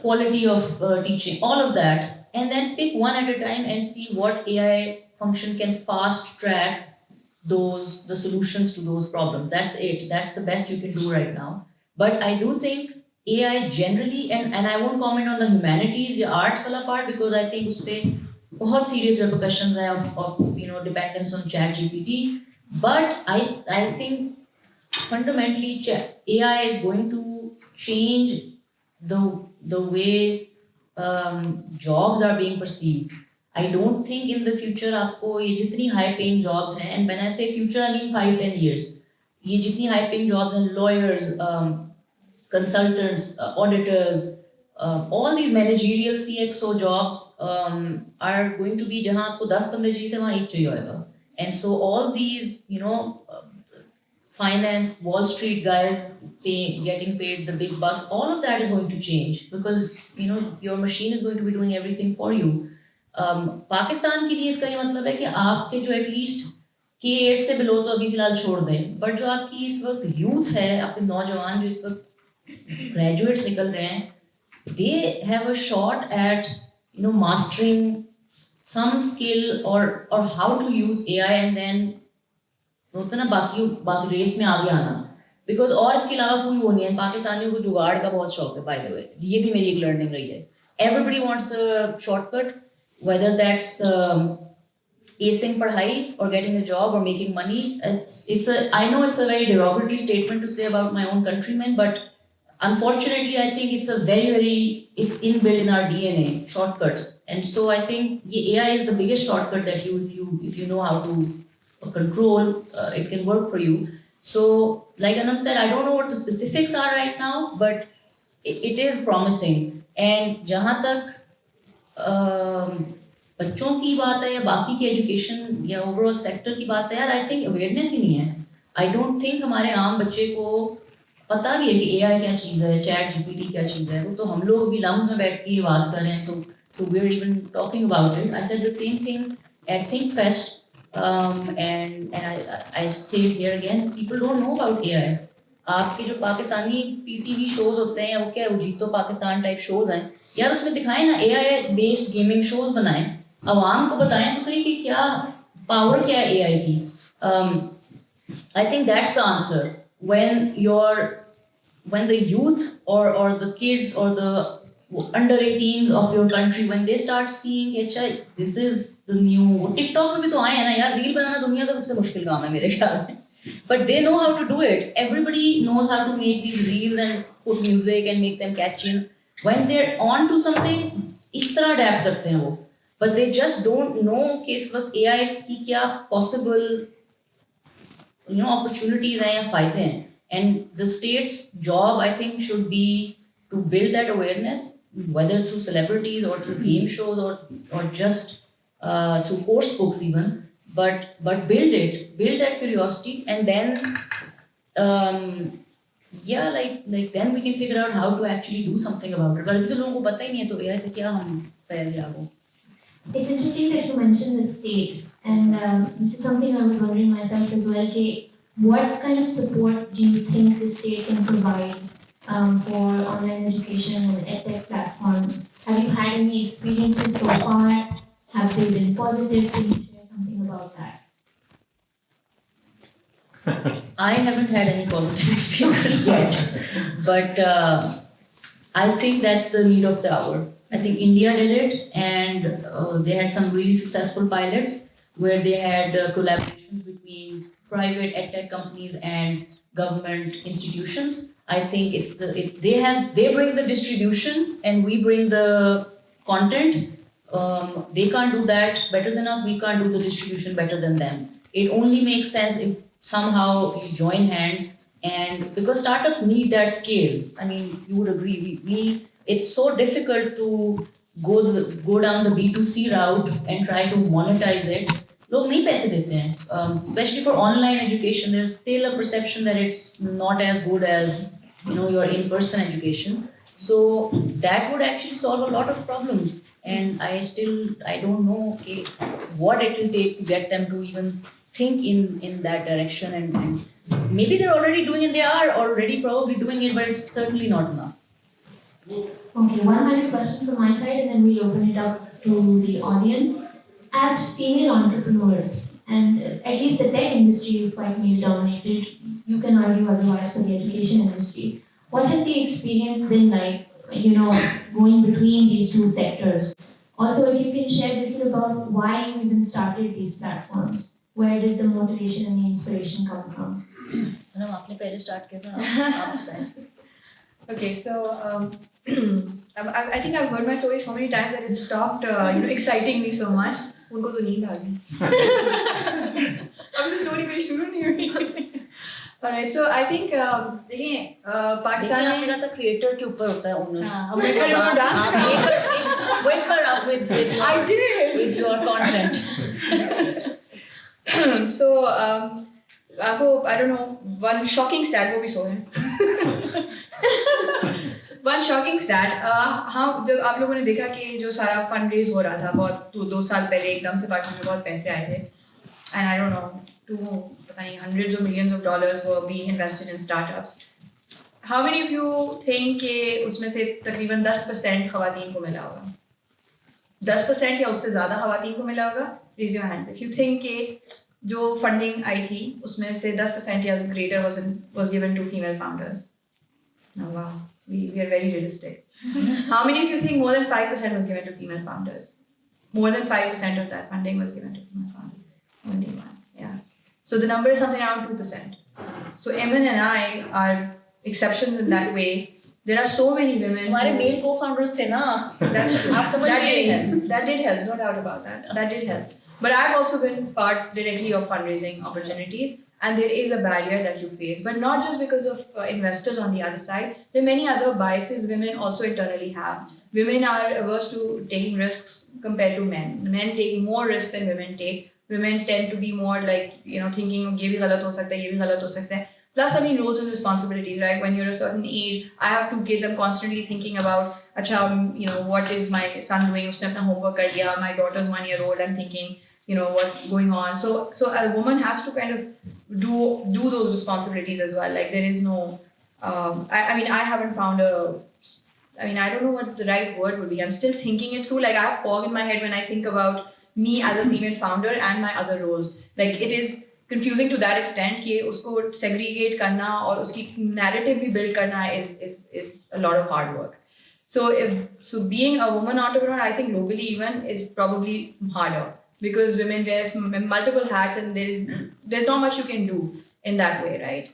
quality of teaching, all of that, and then pick one at a time and see what AI function can fast track the solutions to those problems. That's it. That's the best you can do right now. But I do think AI generally, and I won't comment on the humanities or arts wala part because I think उसपे बहुत serious repercussions हैं of dependence on ChatGPT. But I think fundamentally AI is going to change the way jobs are being perceived. I don't think in the future आपको ये जितनी high paying jobs हैं, and when I say future I mean 5-10 years, ये जितनी high paying jobs हैं, lawyers, consultants, auditors, all these managerial CXO jobs are going to be जहाँ आपको 10 बंदे चाहिए थे वहाँ एक चाहिए होगा. And so all these finance, Wall Street guys getting paid the big bucks, all of that is going to change because your machine is going to be doing everything for you. Pakistan के लिए इसका ये मतलब है कि आपके जो at least K8 से बिलो तो अभी फिलहाल छोड़ दें, बट जो आपकी इस वक्त यूथ है, आपके नौजवान जो इस वक्त ग्रेजुएट्स निकल रहे हैं, they have a shot at mastering some skill or how to use AI and then होता ना बाकी रेस में आगे आना बिकॉज और इसके अलावा कोई वो नहीं है. पाकिस्तानियों को जुगाड़ का बहुत शौक है बाय द वे, ये भी मेरी एक लर्निंग रही है. Everybody wants a shortcut whether that's acing padhai or getting a job or making money. I know it's a very derogatory statement to say about my own countrymen, but unfortunately I think it's it's inbuilt in our DNA, shortcuts. And so I think AI is the biggest shortcut that if you know how to control, it can work for you. So like Annum said, I don't know what the specifics are right now, but it is promising. And jahan tak बच्चों की बात है या बाकी के education या overall sector की बात है यार, आई थिंक अवेयरनेस ही नहीं है. आई डोंट थिंक हमारे आम बच्चे को पता भी है कि एआई क्या चीज़ है, चैट जीपीटी क्या चीज़ है. वो तो हम लोग अभी लम्स में बैठ के ये बात कर रहे हैं, तो we are even talking about it. I said the same thing at think fest and I say here again, people don't know about AI. आपके जो पाकिस्तानी पीटीवी शोज होते हैं या वो क्या है, वो जीतो पाकिस्तान टाइप शोज हैं यार, उसमें दिखाएं ना एआई बेस्ड गेमिंग शोज बनाएं, अवाम को बताएं तो सही कि क्या पावर क्या है एआई की. I think that's the answer. when the youth or the kids or the under 18s of your country, when they start seeing कि this is the new TikTok में भी तो आए हैं ना यार, रील बनाना दुनिया का सबसे मुश्किल काम है मेरे ख्याल में. But they know how to do it. Everybody knows how to make these reels and put music and make them catchy. When they're on to something, इस तरह adapt करते हैं वो. But they just don't know कि इस वक्त AI की क्या possible opportunities हैं या फायदे हैं. And the state's job, I think, should be to build that awareness, whether through celebrities or through game shows or just through course books even. But build that curiosity, and then then we can figure out how to actually do something about it. But अभी तो लोगों को पता ही नहीं है तो AI से क्या हम पहले आगो. It's interesting that you mentioned the state, and this is something I was wondering myself as well. What kind of support do you think the state can provide for online education and EdTech platforms? Have you had any experiences so far? Have they been positive? Can you share something about that? I haven't had any positive experiences yet, but I think that's the need of the hour. I think India did it, and they had some really successful pilots where they had collaborations between private edtech companies and government institutions. I think they bring the distribution and we bring the content. They can't do that better than us. We can't do the distribution better than them. It only makes sense if somehow you join hands, and because startups need that scale. I mean, you would agree. It's so difficult to go down the B2C route and try to monetize it. लोग नहीं पैसे देते हैं. Especially for online education, there's still a perception that it's not as good as your in-person education. So that would actually solve a lot of problems. And I don't know what it will take to get them to even think in that direction. And maybe they're already doing it. They are already probably doing it, but it's certainly not enough. Okay, one final question from my side, and then we'll open it up to the audience. As female entrepreneurs, and at least the tech industry is quite male-dominated, you can argue otherwise for the education industry. What has the experience been like, going between these two sectors? Also, if you can share a little about why you even started these platforms. Where did the motivation and the inspiration come from? आपने पहले start किया था. Okay, so I think I've heard my story so many times that it stopped, exciting me so much. उनको तो नींद आ गई. अब तो story मेरी शुरू नहीं हुई. Alright, so I think देखिए पाकिस्तान में आपने कहा था creator के ऊपर होता है onus. हम wake her up with your content. So आपको I don't know, one shocking stat वो भी सो है. One shocking stat, जब आप लोगों ने देखा कि जो सारा फंड रेज हो रहा था बहुत 2 साल पहले एकदम से पाकिस्तान में बहुत पैसे आए थे, and I don't know, पता नहीं hundreds of millions of dollars were being invested in startups. How many of you think कि उसमें से तकरीबन 10% खवातीन को मिला होगा? 10% या उससे ज़्यादा खवातीन को मिला होगा? Raise your hands. If you think कि जो फंडिंग आई थी उसमें से 10% या greater was given to female founders. Oh, wow. We are very realistic. How many of you think more than 5% was given to female founders? More than 5% of that funding was given to female founders. Only one, yeah. So the number is something around 2%. So Aiman and I are exceptions in that way. There are so many women. हमारे male co-founders थे ना. That's true. आप समझ गए. That did help, no doubt about that. That did help. But I've also been part directly of fundraising opportunities. And there is a barrier that you face, but not just because of investors on the other side. There are many other biases women also internally have. Women are averse to taking risks compared to men. Men take more risks than women take. Women tend to be more like, thinking, ye bhi galat ho sakta hai, ye bhi galat ho sakta hai. Plus, I mean, roles and responsibilities, right? When you're a certain age, I have 2 kids, I'm constantly thinking about, what is my son doing? Usne apna homework kar diya. My daughter's 1 year old, I'm thinking, what's going on. So a woman has to kind of do those responsibilities as well. Like there is no, I haven't found I don't know what the right word would be. I'm still thinking it through. Like I have fog in my head when I think about me as a female founder and my other roles. Like it is confusing to that extent कि उसको segregate करना और उसकी narrative भी build करना is a lot of hard work. So being a woman entrepreneur, I think globally even is probably harder because women wear multiple hats and there's not much you can do in that way, right?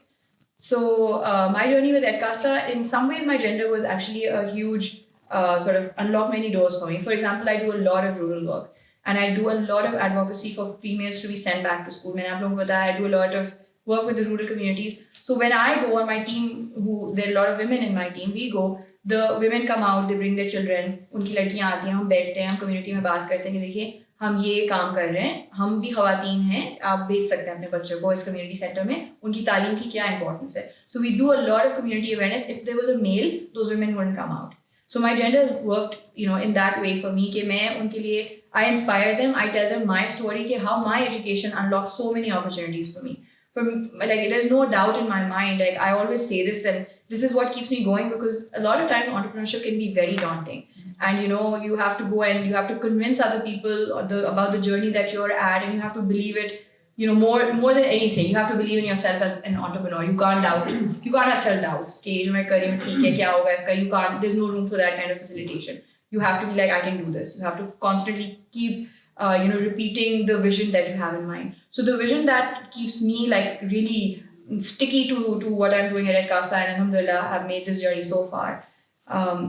So my journey with Edkasa, in some ways, my gender was actually a huge sort of unlock many doors for me. For example, I do a lot of rural work and I do a lot of advocacy for females to be sent back to school. I do a lot of work with the rural communities. So when I go on my team, there are a lot of women in my team, we go, the women come out, they bring their children, उनकी लड़कियां आती हैं, हम बैठते हैं, हम community में बात करते हैं कि देखिए हम ये काम कर रहे हैं, हम भी खवातीन हैं, आप भेज सकते हैं अपने बच्चों को इस कम्युनिटी सेंटर में, उनकी तालीम की क्या इंपॉर्टेंस है. So we do a lot of community awareness. If there was a male, those women wouldn't come out. So my gender has worked, in that way for me कि मैं उनके लिए I inspire them, I tell them my story कि how my education unlocked so many opportunities for me. There's no doubt in my mind. Like I always say this, and this is what keeps me going because a lot of times entrepreneurship can be very daunting. And you have to go and you have to convince other people about the journey that you're at, and you have to believe it. More than anything, you have to believe in yourself as an entrepreneur. You can't doubt. You can't have self doubts. कि जो मैं कर रही हूँ ठीक है क्या होगा इसका. You can't. There's no room for that kind of facilitation. You have to be like, I can do this. You have to constantly keep repeating the vision that you have in mind. So the vision that keeps me like really sticky to what I'm doing at Edkasa, and alhamdulillah have made this journey so far,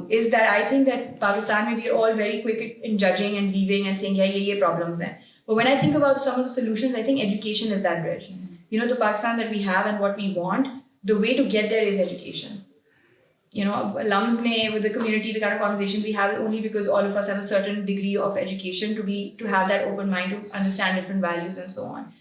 is that I think that Pakistan, we are all very quick in judging and leaving and saying, yeah, ye problems hai. But when I think about some of the solutions, I think education is that bridge. The Pakistan that we have and what we want, the way to get there is education. LUMS with the community, the kind of conversation we have is only because all of us have a certain degree of education to have that open mind to understand different values and so on.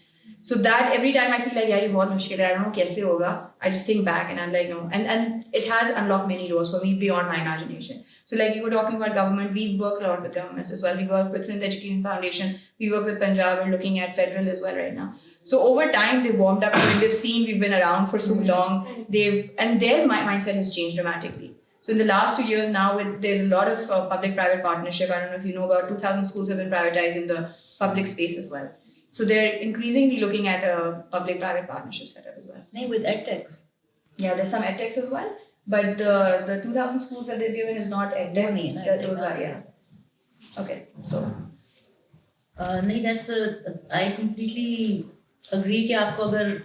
So that every time I feel like, yeah, bahut mushkil hai, I don't know kaise hoga, I just think back and I'm like, no. And it has unlocked many doors for me beyond my imagination. So like you were talking about government, we work a lot with governments as well. We work with Sindh Education Foundation, we work with Punjab, we're looking at federal as well right now. So over time, they've warmed up to it. They've seen we've been around for so long. And their mindset has changed dramatically. So in the last 2 years now, there's a lot of public-private partnership. I don't know if you know, about 2,000 schools have been privatized in the public space as well. So they're increasingly looking at a public-private partnership setup as well. With edtechs. Yeah, there's some edtechs as well. But the 2,000 schools that they've given is not edtech. Those are, yeah. Okay, so. I completely agree कि आपको अगर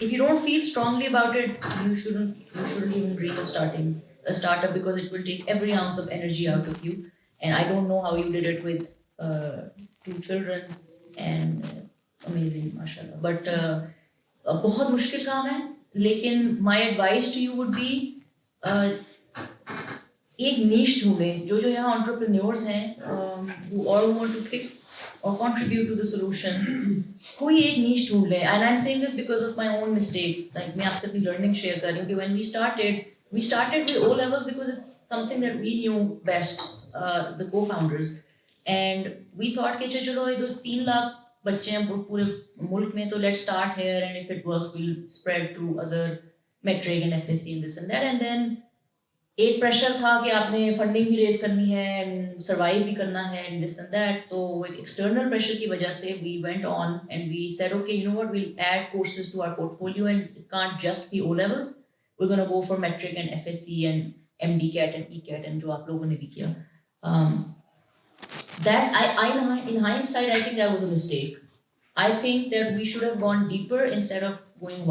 if you don't feel strongly about it, you shouldn't even dream of starting a startup because it will take every ounce of energy out of you. And I don't know how you did it with 2 children and amazing, mashallah. But बहुत मुश्किल काम है. लेकिन my advice to you would be एक niche ढूंढें. जो यहाँ entrepreneurs हैं who all want to fix or contribute to the solution, कोई एक niche ढूंढ लें. And I'm saying this because of my own mistakes. Like मैं आपसे अपनी learning share कर रही हूँ कि when we started with O levels because it's something that we knew best, the co-founders, and we thought कि चलो ये तो 3 लाख बच्चे हैं पूरे मुल्क में, तो let's start here and if it works we'll spread to other metric and FSC and this and that. And then एक प्रेशर था कि आपने फंडिंग भी रेज करनी है एंड सर्वाइव भी करना है एंड दिस एंड दैट. तो एक्सटर्नल प्रेशर की वजह से we went on and we said okay you know what, we'll add courses to our portfolio and it can't just be O levels, we are gonna go for matric and FSc and MD CAT and E CAT and जो आप लोगों ने भी किया. That I in hindsight I think that was a mistake. I think that we should have gone deeper instead of going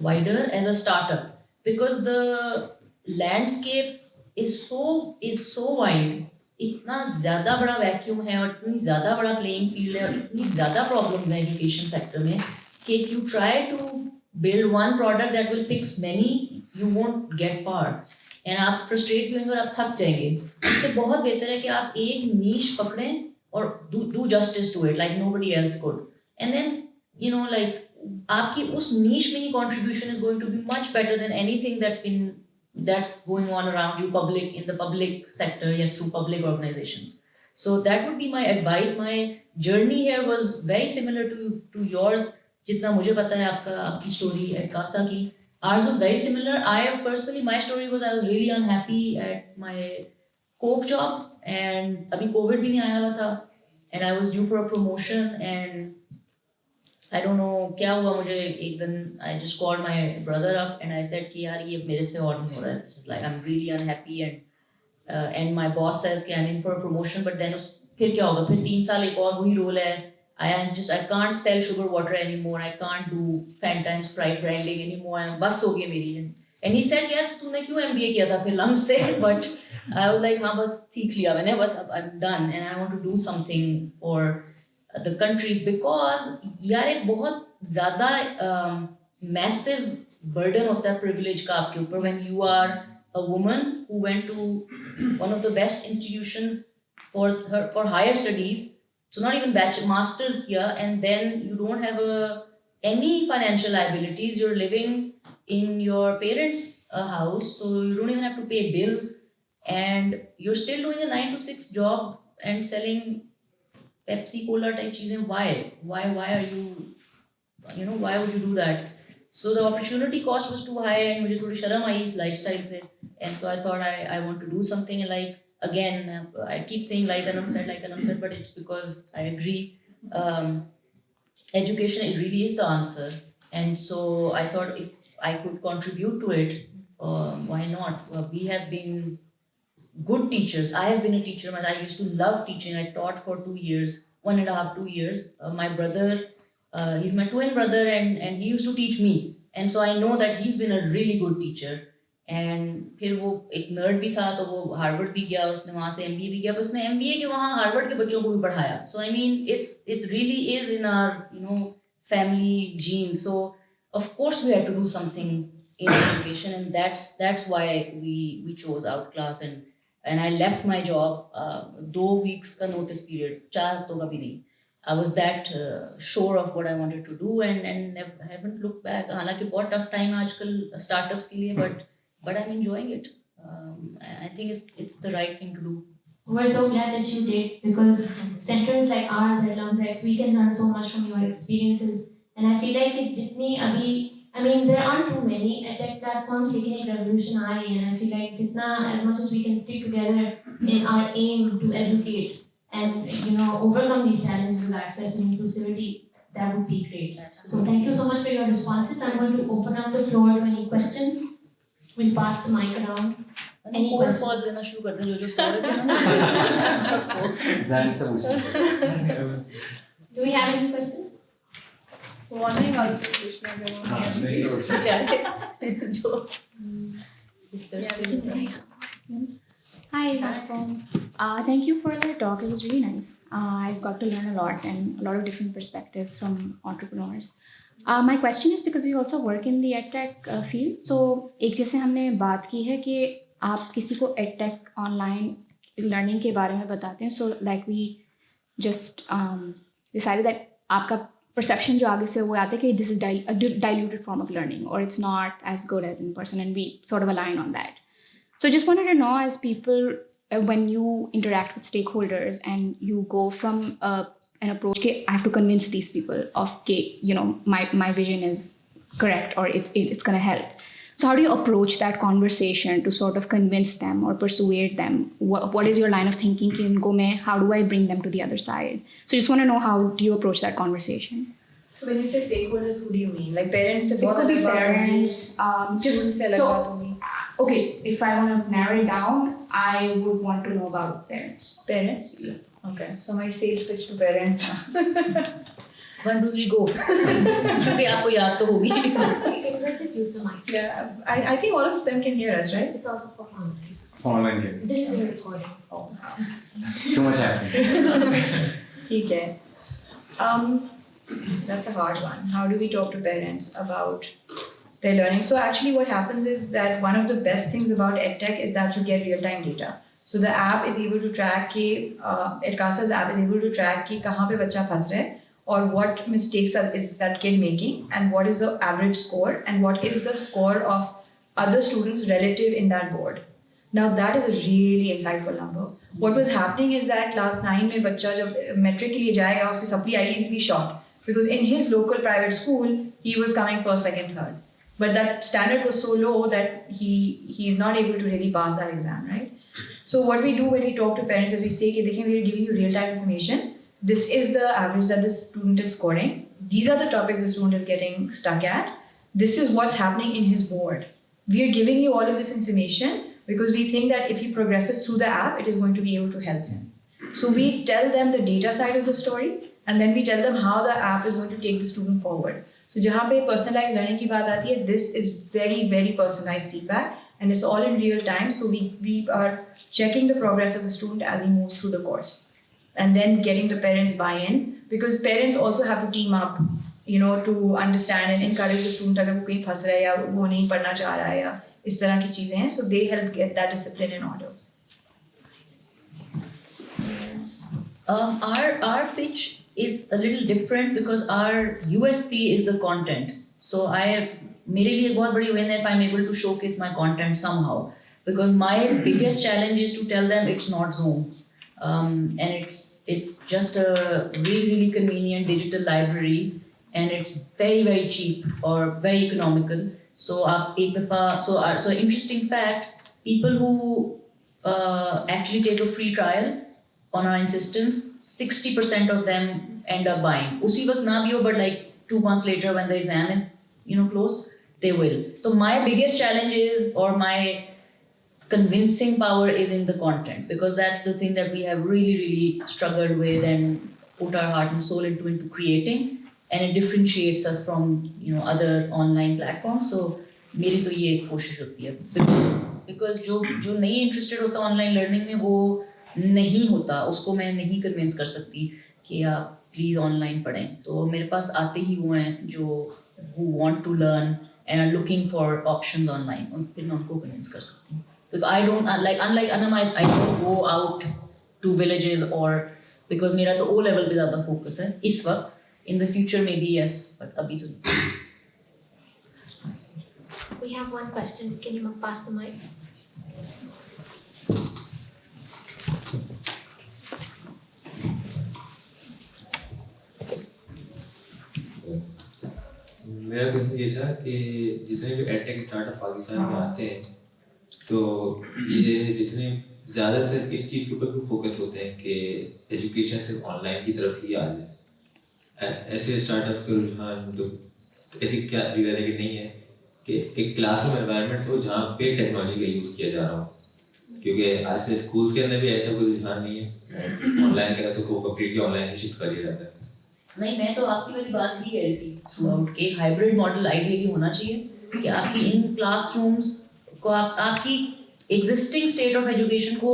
wider as a startup, because the landscape is so wide. इतना ज़्यादा बड़ा vacuum है और इतनी ज़्यादा बड़ा playing field है और इतनी ज़्यादा प्रॉब्लम्स हैं एजुकेशन सेक्टर में कि if you try to build one product that will fix many, you won't get far. And आप फ्रस्ट्रेट भी होंगे और आप थक जाएंगे. इससे बहुत बेहतर है कि आप एक नीश पकड़ें और do justice to it like nobody else could. And then like आपकी उस नीश में ही contribution is going to be much better than anything that's going on around you in the public sector or through public organizations. So that would be my advice. My journey here was very similar to yours. जितना मुझे पता है आपकी story Edkasa की, ours was very similar. My story was I was really unhappy at my Coke job and अभी COVID भी नहीं आया हुआ था and I was due for a promotion and I don't know क्या हुआ मुझे. एक दिन I just called my brother up and I said कि यार ये मेरे से और नहीं हो रहा है. Like I'm really unhappy and and my boss says कि I'm in for a promotion, but then फिर क्या होगा? फिर 3 साल एक और वही role है. I can't sell sugar water anymore. I can't do Fanta and Sprite branding anymore. And बस हो गई मेरी. And he said, यार तूने क्यों MBA किया था फिर LUMSx से? But I was like, हाँ बस सीख लिया मैंने, बस अब I'm done and I want to do something for the country because यार एक बहुत ज़्यादा massive burden होता है privilege का आपके ऊपर when you are a woman who went to one of the best institutions for higher studies. So not even master's kiya, and then you don't have any financial liabilities. You're living in your parents' house, so you don't even have to pay bills, and you're still doing a 9 to 6 job and selling Pepsi, Cola type cheeses. Why? Why are you? Why would you do that? So the opportunity cost was too high, and मुझे थोड़ी शर्म आई इस lifestyle से, and so I thought I want to do something like. Again, I keep saying like Annum said, but it's because I agree. Education, it really is the answer. And so I thought if I could contribute to it, why not? We have been good teachers. I have been a teacher. I used to love teaching. I taught for 2 years, 1.5, 2 years. My brother, he's my twin brother, and he used to teach me. And so I know that he's been a really good teacher. And फिर वो एक nerd भी था तो वो Harvard भी गया, उसने वहाँ से MBA भी किया, पर उसने MBA के वहाँ हार्वर्ड के बच्चों को भी पढ़ाया. So I mean it really is in our family genes. So of course we had to do something in education, and that's why we chose Outclass, and I left my job 2 weeks का notice period, 4 हफ्तों का भी नहीं. I was that sure of what I wanted to do and haven't looked back. हालांकि बहुत tough time है आजकल startups के लिए, but I'm enjoying it. I think it's the right thing to do. We're so glad that you did, because centers like ours at LUMSx, we can learn so much from your experiences. And I feel like there aren't too many EdTech platforms, लेकिन एक revolution आ रही है, and I feel like as much as we can stick together in our aim to educate and overcome these challenges of access and inclusivity, that would be great. So thank you so much for your responses. I'm going to open up the floor to any questions. We'll pass the mic around. Any questions? Calls देना शुरू कर दें जो सो रहे थे ना सबको. Do we have any questions? Wondering how to say Hi, thank you for the talk. It was really nice. I've got to learn a lot and a lot of different perspectives from entrepreneurs. My question is because we also work in the EdTech field. So एक जैसे हमने बात की है कि आप किसी को EdTech online learning के बारे में बताते हैं. So like we just decided that आपका perception जो आगे से वो आता है कि this is a diluted form of learning, or it's not as good as in person, and we sort of align on that. So I just wanted to know, as people, when you interact with stakeholders and you go from an approach, I have to convince these people of, my vision is correct, or it's going to help. So how do you approach that conversation to sort of convince them or persuade them? What is your line of thinking? How do I bring them to the other side? So I just want to know, how do you approach that conversation? So when you say stakeholders, who do you mean? Like parents? It could be parents. Okay, if I want to narrow it down, I would want to know about parents. Parents? Yeah. Okay. So my sales pitch to parents. 1, 2, 3 go. क्योंकि आपको याद तो होगी. Let's just use the mic. Yeah, I think all of them can hear us, right? It's also for online. Online game. This is a recording. Oh. Too much happening. ठीक है. That's a hard one. How do we talk to parents about their learning? So actually what happens is that one of the best things about EdTech is that you get real-time data. So the app is able to track Edkasa's app is able to track कि कहाँ पे बच्चा फंस रहा है, or what mistakes is that kid making, and what is the average score, and what is the score of other students relative in that board. Now that is a really insightful number. What was happening is that class 9 में बच्चा जब metric के लिए जाएगा, उसकी supply आई है, be shocked, because in his local private school he was coming first, second, third, but that standard was so low that he is not able to really pass that exam, right? So what we do when we talk to parents is we say, we are giving you real-time information. This is the average that the student is scoring. These are the topics the student is getting stuck at. This is what's happening in his board. We are giving you all of this information, because we think that if he progresses through the app, it is going to be able to help him. So we tell them the data side of the story, and then we tell them how the app is going to take the student forward. So जहाँ पे personalized learning की बात आती है, this is very, very personalized feedback, and it's all in real time. So we are checking the progress of the student as he moves through the course, and then getting the parents buy-in, because parents also have to team up, to understand and encourage the student अगर वो कहीं फंस रहा है या वो नहीं पढ़ना चाह रहा है या इस तरह की चीजें हैं. So they help get that discipline in order. Our pitch is a little different because our USP is the content. So मेरे लिए बहुत बड़ी win if I'm able to showcase my content somehow, because my biggest challenge is to tell them it's not Zoom, and it's just a really convenient digital library, and it's very, very cheap or very economical. So आप एक दफा so interesting fact, people who actually take a free trial on our insistence, 60% of them end up buying. उसी वक्त ना भी हो, but like 2 months later when the exam is close, they will. So my biggest challenge is, or my convincing power is in the content, because that's the thing that we have really struggled with and put our heart and soul into creating, and it differentiates us from other online platforms. So मेरी तो ये कोशिश होती है, because जो नहीं interested होता online learning में, वो नहीं होता, उसको मैं नहीं कन्विंस कर सकती कि आप प्लीज ऑनलाइन पढ़ें. तो मेरे पास आते ही हुए हैं जो who want to learn and are looking for options online, और फिर मैं उनको कन्विंस कर सकती हूँ. Because I don't unlike Annum, I don't go out to villages, or because मेरा तो O level पे ज़्यादा फोकस है इस वक्त. In the future maybe yes, but अभी तो नहीं. We have one question. Can you pass the mic? मेरा क्वेश्चन ये था कि जितने भी एडटेक स्टार्टअप पाकिस्तान में आते हैं, तो ये जितने ज़्यादातर इस चीज़ के ऊपर फोकस होते हैं कि एजुकेशन सिर्फ ऑनलाइन की तरफ ही आ जाए. ऐसे स्टार्टअप्स का रुझान तो ऐसी क्या रीज़न है कि नहीं है कि एक क्लासरूम एनवायरनमेंट हो जहाँ पे टेक्नोलॉजी का यूज़ किया जा रहा हो, क्योंकि आजकल स्कूल के अंदर भी ऐसा कोई रुझान नहीं है. ऑनलाइन का तो कंप्लीटली ऑनलाइन ही शिफ्ट कर दिया जाता है. नहीं, मैं तो आपकी वाली बात ही कह रही थी थ्रूआउट कि एक हाइब्रिड मॉडल आइडियली होना चाहिए कि आपकी इन क्लासरूम्स को आपकी एग्जिस्टिंग स्टेट ऑफ एजुकेशन को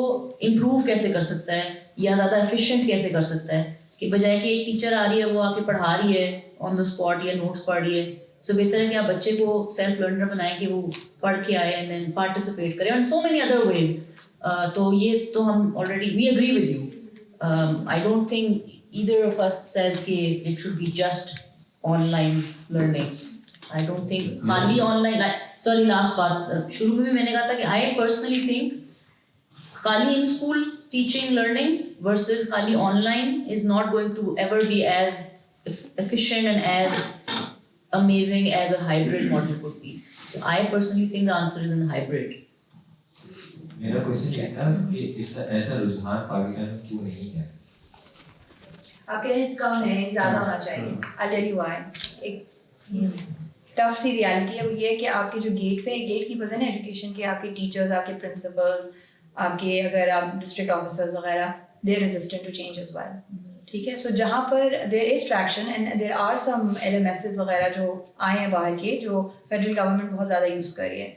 इम्प्रूव कैसे कर सकता है या ज़्यादा एफिशिएंट कैसे कर सकता है, कि बजाय कि एक टीचर आ रही है वो आके पढ़ा रही है ऑन द स्पॉट या नोट्स पढ़ रही है. सो बेहतर है कि आप बच्चे को सेल्फ लर्नर बनाएं कि वो पढ़ के आए एंड देन पार्टिसिपेट करें, and so many other ways. तो ये तो हम already we agree with you. I don't think either of us says कि it should be just online learning. I don't think खाली online, sorry last बात शुरू में भी मैंने कहा था कि I personally think खाली in school teaching learning versus खाली online is not going to ever be as efficient and as amazing as a hybrid model could be. So I personally think the answer is in the hybrid. मेरा question ये था कि ऐसा रुझान पाकिस्तान में क्यों नहीं है? आपके लिए कम है, ज़्यादा होना चाहिए. I'll tell you why. एक टफ सी रियलिटी है, वो ये है कि आपके जो गेट कीपर्स हैं ना एजुकेशन के, आपके टीचर्स, आपके प्रिंसिपल्स, आपके अगर आप डिस्ट्रिक्ट ऑफिसर्स वगैरह, they are resistant to change as well. ठीक है. सो जहाँ पर there is traction and there are some LMSs वगैरह जो आए हैं बाहर के, जो फेडरल गवर्नमेंट बहुत ज़्यादा यूज़ कर रही है,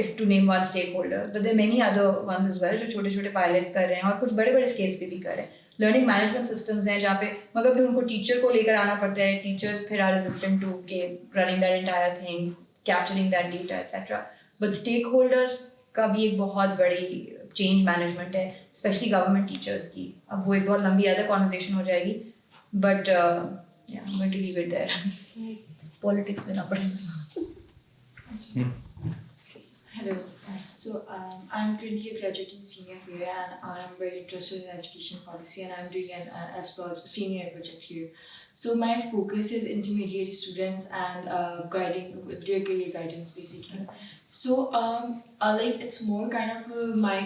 if to name one stakeholder, but there are many other ones as well जो छोटे पायलट्स कर रहे हैं और कुछ बड़े स्केल्स पे भी कर रहे हैं. लर्निंग मैनेजमेंट सिस्टम्स हैं जहाँ पे मगर फिर उनको टीचर को लेकर आना पड़ता है. टीचर्स फिर आर रेजिस्टेंट टू के running that entire thing, capturing that data etcetera. But stakeholders का भी एक बहुत बड़ी चेंज मैनेजमेंट है, स्पेशली गवर्नमेंट टीचर्स की. अब वो एक बहुत लंबी अदर कॉन्वर्सेशन हो जाएगी, but I am going to leave it there. Politics में ना पढ़े. Hello. So I'm currently a graduating senior here, and I'm very interested in education policy, and I'm doing an senior project here. So my focus is intermediate students and guiding their career guidance basically. So like it's more kind of my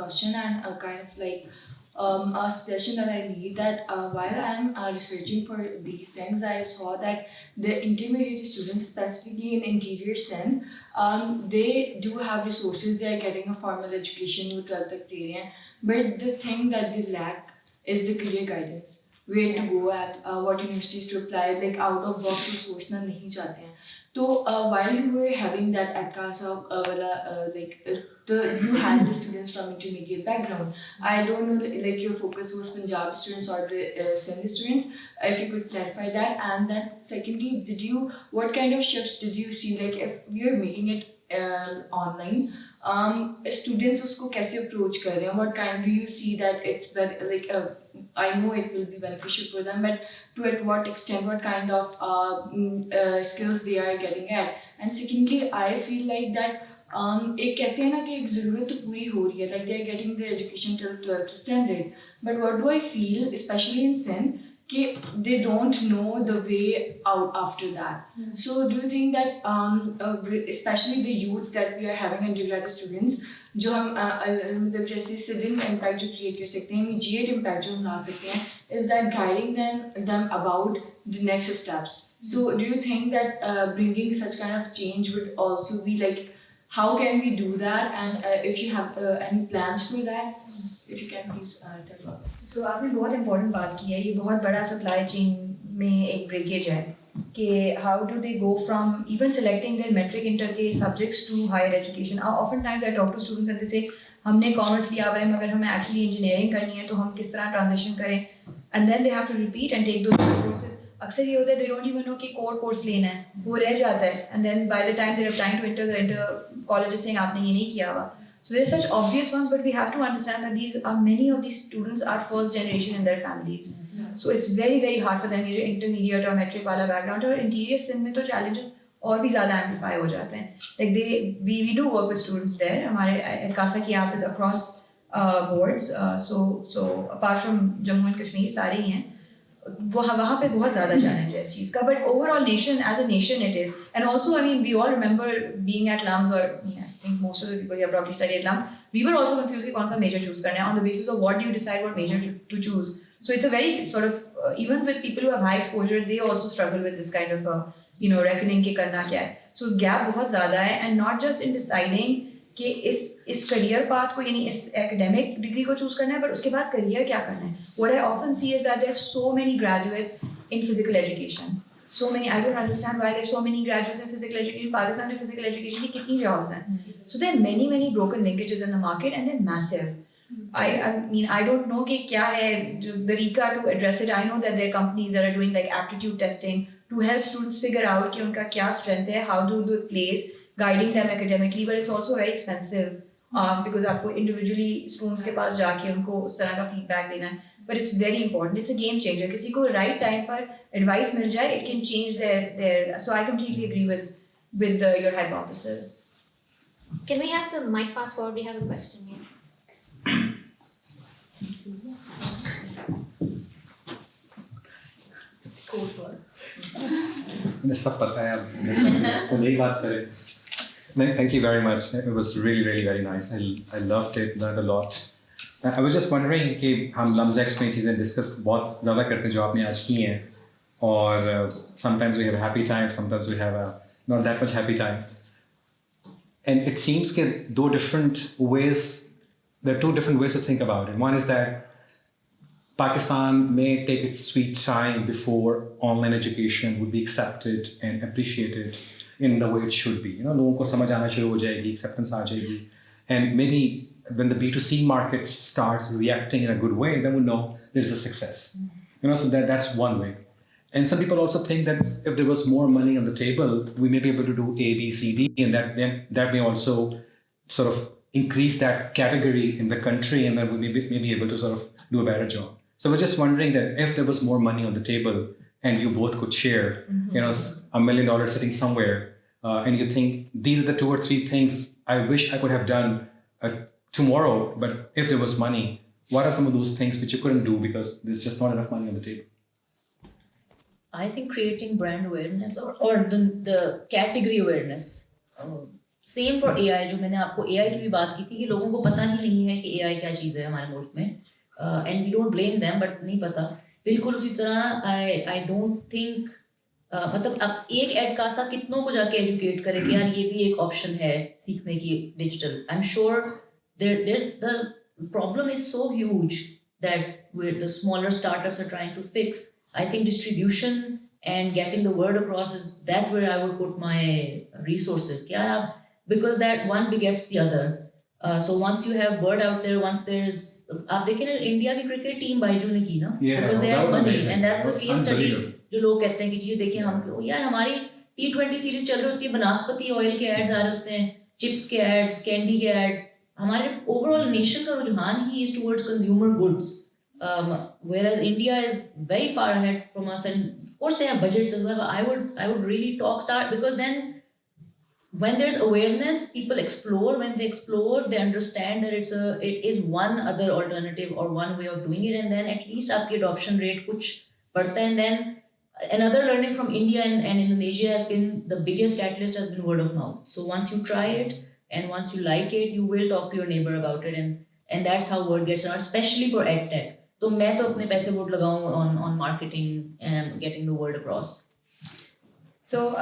question and a kind of like a suggestion that I need that while I'm researching for these things, I saw that the intermediate students, specifically in interior Sindh, they do have resources. They are getting a formal education, वो 12th तक दे रहे हैं. But the thing that they lack is the career guidance. Where to go at, what universities to apply, like out of box वो सोचना नहीं चाहते हैं. So while you were having that Edkasa, you had the students from intermediate background. I don't know, like your focus was Punjab students or the Sindh students. If you could clarify that, and then secondly, what kind of shifts did you see? Like if you're making it online, students उसको कैसे approach कर रहे हैं? What kind do you see that it's like I know it will be beneficial for them, but to at what extent, what kind of skills they are getting at? And secondly, I feel like that एक कहते हैं ना कि एक ज़रूरत तो पूरी हो रही है, like they are getting their education till 12th standard, but what do I feel, especially in Sindh, कि they don't know the way out after that. So do you think that especially the youth that we are having undergraduate students, जो हम मतलब जैसे student impact जो create कर सकते हैं, immediate impact जो हम ला सकते हैं, is that guiding them about the next steps. So do you think that bringing such kind of change would also be like, how can we do that, and if you have any plans for that, if you can please tell about it. So आपने बहुत important बात की है. ये बहुत बड़ा supply chain में एक breakage है कि how do they go from even selecting their metric inter के subjects to higher education. Oftentimes I talk to students and they say हमने commerce लिया हुआ है मगर हमें actually engineering करनी है तो हम किस तरह transition करें, and then they have to repeat and take those courses. अक्सर ये होता है they don't even know कि core course लेना है, वो रह जाता है, and then by the time they're applying to enter colleges saying आपने ये नहीं किया हुआ. So there's such obvious ones, but we have to understand that many of these students are first generation in their families. So it's very very hard for them. ये जो intermediate or metric वाला background और interior Sindh में तो challenges और भी ज़्यादा amplify हो जाते हैं. Like we do work with students there. हमारे Edkasa की app is across boards. So apart from Jammu and Kashmir सारे ही हैं. वहाँ पे बहुत ज़्यादा challenge है इस चीज़ का, but overall as a nation it is. And also I mean we all remember being at LUMS, or I think most of the people here probably studied at LUMS. We were also confused कि कौन सा major choose करना है, on the basis of what do you decide what major to choose. So it's a very sort of even with people who have high exposure, they also struggle with this kind of reckoning कि करना क्या है. So gap बहुत ज़्यादा है, and not just in deciding कि इस career path को यानी इस academic degree को choose करना है, but उसके बाद career क्या करना है. What I often see is that there are so many graduates in physical education. So many, I don't understand why there are so many graduates in physical education. Pakistan में physical education की कितनी jobs हैं. So there are many broken linkages in the market, and they're massive. I mean I don't know कि क्या है the RICA to address it. I know that there are companies that are doing like aptitude testing to help students figure out कि उनका क्या strength है, how do they place, guiding them academically, but it's also very expensive because आपको individually students के पास जाके उनको उस तरह का feedback देना है. But it's very important. It's a game changer. किसी को right time पर advice मिल जाए, it can change their. So I completely agree with your hypothesis. Can we have the mic pass forward? We have a question here. मुझे सब पता है अब तो नई बात करें. Thank you very much. It was really very nice. I loved it, learned a lot. I was just wondering कि हम LUMSx में चीज़ें discuss बहुत ज़्यादा करते हैं जो आपने आज की हैं, और sometimes we have a happy time, sometimes we have a not that much happy time. And it seems that there are two different ways to think about it. One is that Pakistan may take its sweet time before online education would be accepted and appreciated in the way it should be. लोगों को समझ आना शुरू हो जाएगी, acceptance आ जाएगी, and maybe when the B2C market starts reacting in a good way, then we'll know there is a success. So that's one way. And some people also think that if there was more money on the table, we may be able to do A, B, C, D, and that may also sort of increase that category in the country, and then we may be able to sort of do a better job. So we're just wondering that if there was more money on the table and you both could share, $1 million sitting somewhere, and you think these are the 2 or 3 things I wish I could have done tomorrow, but if there was money, what are some of those things which you couldn't do because there's just not enough money on the table? I think creating brand awareness or the category awareness. Same for AI, जो मैंने आपको AI की भी बात की थी कि लोगों को पता ही नहीं है कि AI क्या चीज़ है हमारे मुल्क में. and we don't blame them, but नहीं पता बिल्कुल उसी तरह I don't think मतलब अब एक एडकासा कितनों को जाके एजुकेट करे कि यार ये भी एक ऑप्शन है सीखने की digital. I'm sure there's the problem is so huge that where the smaller startups are trying to fix. I think distribution and getting the word across that's where I would put my resources. कि यार आप because that one begets the other. So once you have word out there, once there's आप देखें ना India की cricket team Byju ने की ना because they have money and that's a case study. जो लोग कहते हैं कि जी देखिए हम यार हमारी T20 सीरीज चल रही होती है, बनास्पति ऑयल के एड्स आ रहे होते हैं, चिप्स के एड्स, कैंडी के एड्स. हमारे ओवरऑल नेशन का रुझान ही is towards consumer goods, whereas India is very far ahead from us, and of course they have budgets as well. I would really start because then when there's awareness, people explore. When they explore, they understand that it is one other alternative or one way of doing it, and then at least आपकी adoption rate कुछ बढ़ता है. And then another learning from India and Indonesia has been the biggest catalyst has been word of mouth. So once you try it and once you like it, you will talk to your neighbor about it, and that's how word gets around, especially for EdTech. तो मैं तो अपने पैसे vote लगाऊं on marketing and getting the word across. So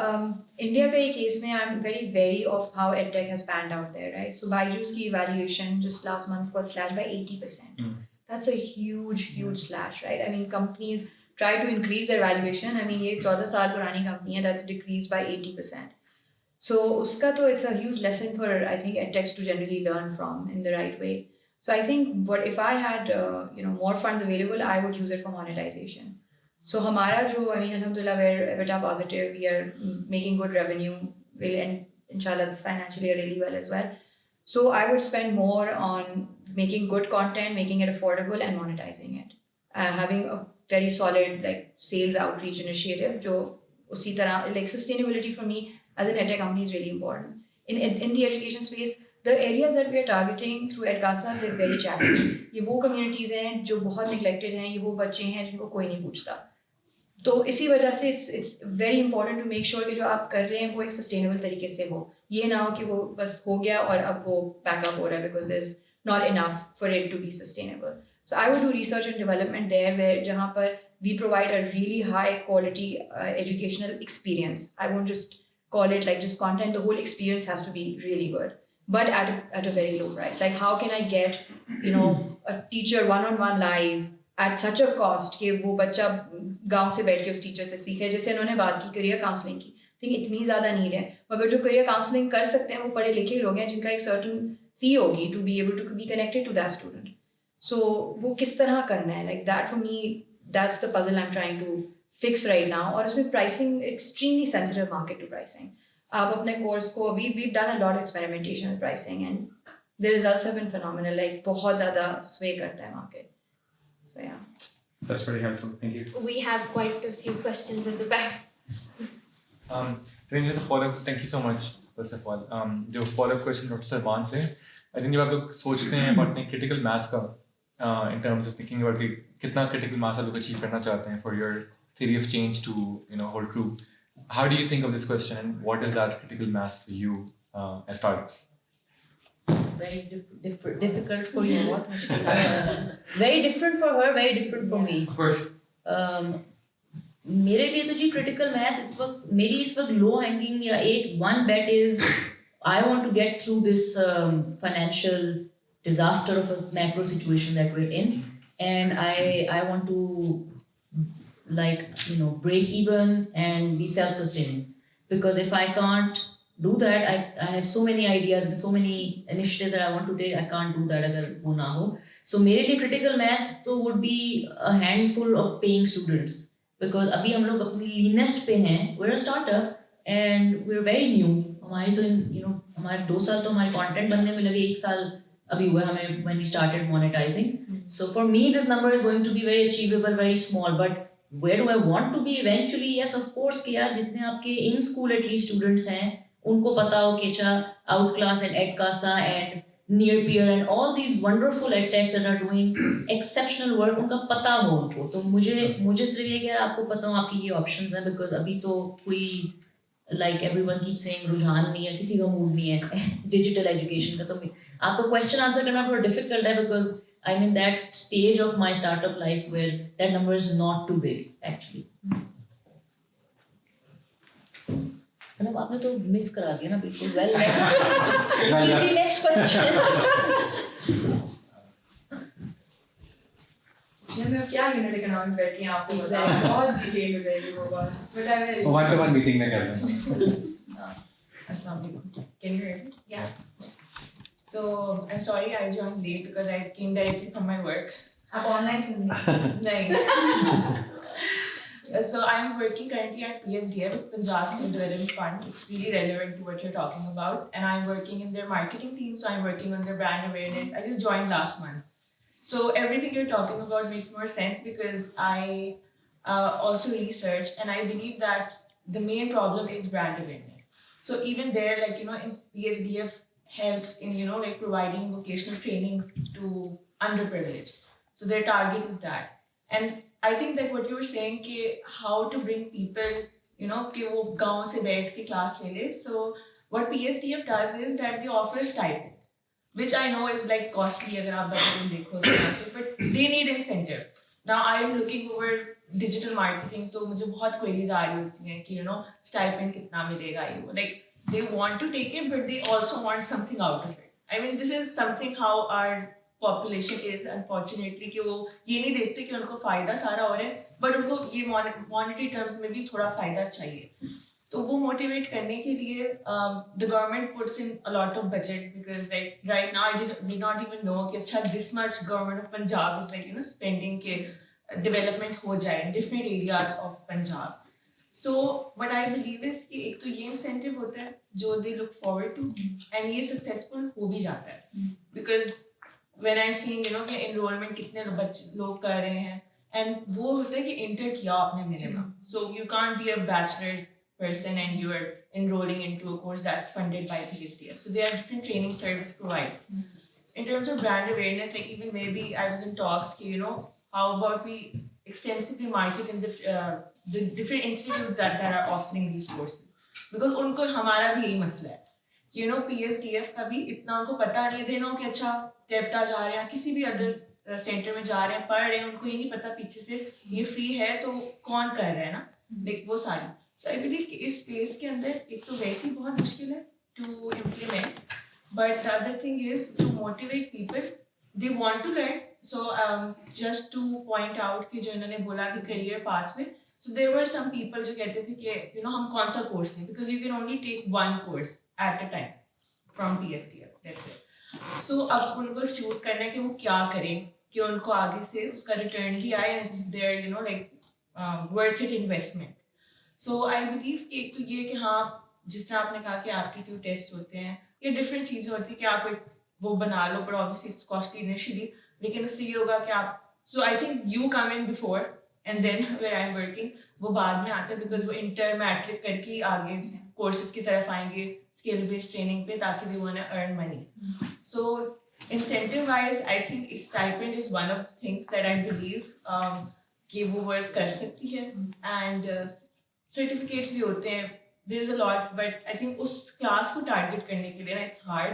India ka ye case mein I'm very wary of how EdTech has panned out there, right? So Byju's ki evaluation just last month was slashed by 80%. That's a huge slash, right? I mean, companies try to increase their valuation. I mean, ye 14 saal purani company hai that's decreased by 80%. So uska to it's a huge lesson for I think EdTechs to generally learn from in the right way. So I think what if I had more funds available, I would use it for monetization. So हमारा जो I mean alhamdulillah we're EBITDA positive, we are making good revenue, will end inshallah this financial year really well as well. So I would spend more on making good content, making it affordable and monetizing it. Having a very solid like sales outreach initiative जो उसी तरह like sustainability for me as an EdTech company is really important. In the education space, the areas that we are targeting through Edkasa, they're very challenging. ये वो communities हैं जो बहुत neglected हैं, ये वो बच्चे हैं जिनको कोई नहीं पूछता. तो इसी वजह से it's very important to make sure कि जो आप कर रहे हैं वो एक sustainable तरीके से हो. ये ना हो कि वो बस हो गया और अब वो back up हो रहा है because there's not enough for it to be sustainable. So I would do research and development there where जहाँ पर we provide a really high quality educational experience. I won't just call it like just content. The whole experience has to be really good, but at a very low price. Like how can I get a teacher one-on-one live at such a cost कि वो बच्चा गांव से बैठ के उस teacher से सीखे. जैसे उन्होंने बात की करियर काउंसलिंग की, ठीक इतनी ज़्यादा नीड है, मगर जो करियर काउंसलिंग कर सकते हैं वो पढ़े लिखे लोग हैं जिनका एक सर्टन फी होगी to be able to be connected to that student. So वो किस तरह करना है, like that for me that's the puzzle I am trying to fix right now. और उसमें pricing extremely sensitive market to pricing. आप अपने कोर्स को we've done a lot of experimentation with pricing and the results have been phenomenal. Like बहुत ज़्यादा sway करता है market. So yeah. That's very helpful. Thank you. We have quite a few questions at the back. Just a follow-up. Thank you so much, first of all. जो follow-up question doctor सरबान से, I think जब आप लोग सोचते हैं अपने critical mass का, in terms of thinking about कि कितना critical mass आप लोग achieve करना चाहते हैं for your theory of change to hold true. How do you think of this question and what is that critical mass for you as startups? Very difficult for you. What? Very different for her, very different for me. Of course. मेरे लिए तो जी critical mass इस वक्त low hanging या एक one bet is I want to get through this financial disaster of a macro situation that we're in, and I want to break even and be self-sustaining, because if I can't do that, I have so many ideas and so many initiatives that I want to take. I can't do that अगर वो ना हो. So मेरे लिए critical mass तो would be a handful of paying students, because अभी हम लोग अपनी leanest पे हैं. We're a startup and we're very new. हमारी तो हमारे 2 साल तो हमारे content बनने में लगे, 1 साल अभी हुआ हमें when we started monetizing. So for me this number is going to be very achievable, very small, but where do I want to be eventually? Yes, of course कि यार जितने आपके in school at least students हैं उनको पता हो कि अच्छा Outclass and Edkasa and Near Peer and all these wonderful edtechs that are doing exceptional work, उनका पता हो उनको. तो मुझे सिर्फ ये कि आपको पता हो आपकी ये options हैं, because अभी तो कोई like everyone keeps saying रुझान नहीं है, किसी का मूड नहीं है digital education का. तो आपको question answer करना थोड़ा difficult है because I'm in that stage of my startup life where that number is not too big actually. मतलब आपने तो मिस करा दिया ना बिल्कुल well next question. मैं क्या यूनिट इकोनॉमिक्स बैठी हैं आपको बता बहुत डिटेल हो जाएगी वो बात but I will one two one meeting में कर लें. Assalamu alaikum. Can you hear me? Yeah. So I'm sorry I joined late because I came directly from my work. आप ऑनलाइन सुन रही Nahin. So I'm working currently at PSDF, Punjab Skill Development Fund. It's really relevant to what you're talking about. And I'm working in their marketing team, so I'm working on their brand awareness. I just joined last month. So everything you're talking about makes more sense because I also researched and I believe that the main problem is brand awareness. So even there, like, you know, in PSDF helps in, you know, like providing vocational trainings to underprivileged. So their target is that. And I think that what you were saying कि how to bring people, you know, कि वो गाँव से बैठ के class ले ले. So what PSDF does is that they offer a stipend, which I know is like costly अगर आप budget देखो तो ऐसे, but they need incentive. Now I am looking over digital marketing, तो मुझे बहुत queries आ रही होती हैं कि, you know, stipend कितना मिलेगा ये वो. Like they want to take it, but they also want something out of it. I mean, this is something how our population is, unfortunately, कि वो ये नहीं देखते कि उनको फायदा सारा हो रहा है, but उनको ये monetary terms में भी थोड़ा फायदा चाहिए. तो वो motivate करने के लिए the government puts in a lot of budget because like right now I did not even know कि अच्छा this much government of Punjab is like, you know, spending के development हो जाए in different areas of Punjab. So what I believe is कि एक तो ये incentive होता है जो they look forward to and ये successful हो भी जाता है because when I'm seeing, you know, कि enrollment कितने लोग कर रहे हैं and वो होता है कि enter किया आपने minimum. So you can't be a bachelor person and you are enrolling into a course that's funded by PSDF. So there are different training service providers. In terms of brand awareness, like even maybe I was in talks, you know, how about we extensively market in the different institutes that are offering these courses. Because उनको हमारा भी यही मसला है. You know, PSDF का भी इतना उनको पता नहीं देना कि अच्छा टेफ्टा जा रहे हैं किसी भी अदर सेंटर में जा रहे हैं पढ़ रहे हैं उनको ये नहीं पता पीछे से ये फ्री है तो कौन कर रहा है ना like वो सारी. So I believe कि इस स्पेस के अंदर एक तो वैसे ही बहुत मुश्किल है to implement, but the other thing is to motivate people. They want to learn. So just to point out कि जो इन्होंने बोला कि career path में, so there were some people जो कहते थे कि you know हम कौन सा course लें because you can only take one course at a time from PSDF. That's it. So अब उनको choose करना है कि वो क्या करें कि उनको आगे से उसका return भी आए and it's their, you know, like worth it investment. So I believe कि एक तो ये कि हाँ जिस तरह आपने कहा कि aptitude test होते हैं या different चीज़ें होती हैं कि आप एक वो बना लो but obviously it's costly initially लेकिन उससे ये होगा कि आप so I think you come in before and then where I'm working वो बाद में आता है because वो inter matric करके आगे courses की तरफ आएंगे skill based training पे ताकि they want to earn money. So incentive wise I think stipend is one of the things that I believe कि वो work कर सकती है and certificates भी होते हैं there is a lot but I think उस class को target करने के लिए ना it's hard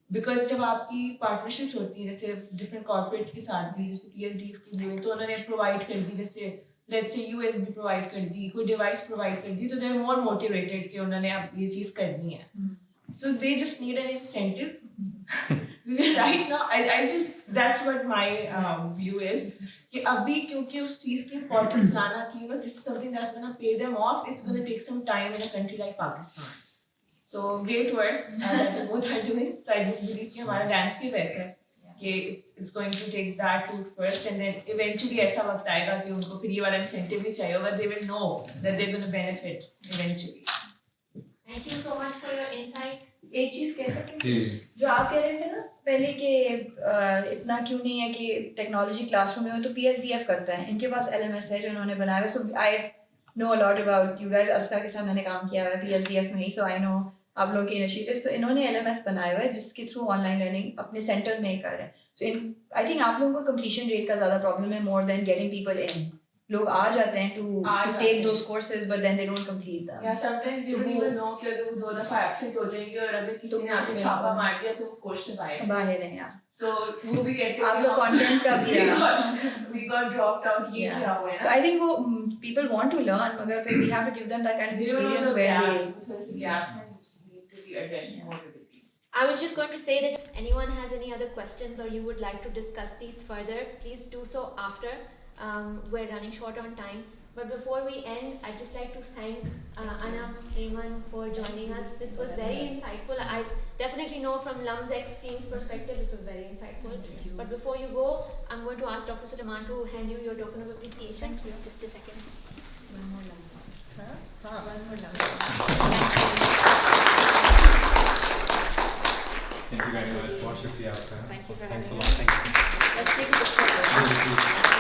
because जब आपकी partnerships होती हैं जैसे different corporates के साथ भी जैसे PSDF की भी हुई तो उन्होंने provide कर दी जैसे let's say USB provide कर दी कोई device provide कर दी तो they are more motivated कि उन्होंने अब ये चीज़ करनी है so they just need an incentive right now I just that's what my view is कि अभी क्योंकि उस चीज़ की importance लाना कि this is something that's gonna pay them off it's gonna take some time in a country like Pakistan. So great work that you both are doing. So I just believe कि हमारा landscape ऐसा है कि it's going to take that route first and then eventually ऐसा वक्त आएगा कि उनको फिर ये वाला incentive भी चाहिए होगा they will know that they're going to benefit eventually. Thank you so much for your insights. एक चीज़ कह सकते हैं जो आप कह रहे थे ना पहले कि इतना क्यों नहीं है कि टेक्नोलॉजी क्लासरूम में हो तो PSDF करता है इनके पास LMS है जो उन्होंने बनाया है so I know a lot about you guys Aska के साथ मैंने काम किया है PSDF में ही सो आई नो आप लोगों के इनिशिएटिव्स तो इन्होंने LMS बनाया हुआ है जिसके थ्रू ऑनलाइन लर्निंग अपने सेंटर में ही कर रहे हैं सो आई थिंक आप लोगों को कंप्लीशन रेट का ज़्यादा प्रॉब्लम है more than getting people in लोग आ जाते हैं to take those courses but then they don't complete them या sometimes you don't even know कि अगर वो 2 दफा एब्सेंट हो जाएंगे और अगर किसी ने आके छापा मार दिया तो वो कोर्स से बाहर बाहर है यार So वो भी कहते आप लोग content का भी we got dropped out ये क्या हुआ है So I think वो people want to learn मगर फिर we have to give them that kind of they don't know experience the where gaps and need to be addressed more vividly. I was just going to say that if anyone has any other questions or you would like to discuss these further, please do so after. We're running short on time. But before we end, I'd just like to thank Annum, Aiman for joining us. This was very insightful. I definitely know from LUMSx team's perspective, this was very insightful. But before you go, I'm going to ask Dr. Sulaiman to hand you your token of appreciation. Thank you. Just a second. One more lump. One more lump. Thank you very much. बहुत शुक्रिया आपका. Thank you for Thanks a having lot. us. Thank you. Let's take a picture. Thank you.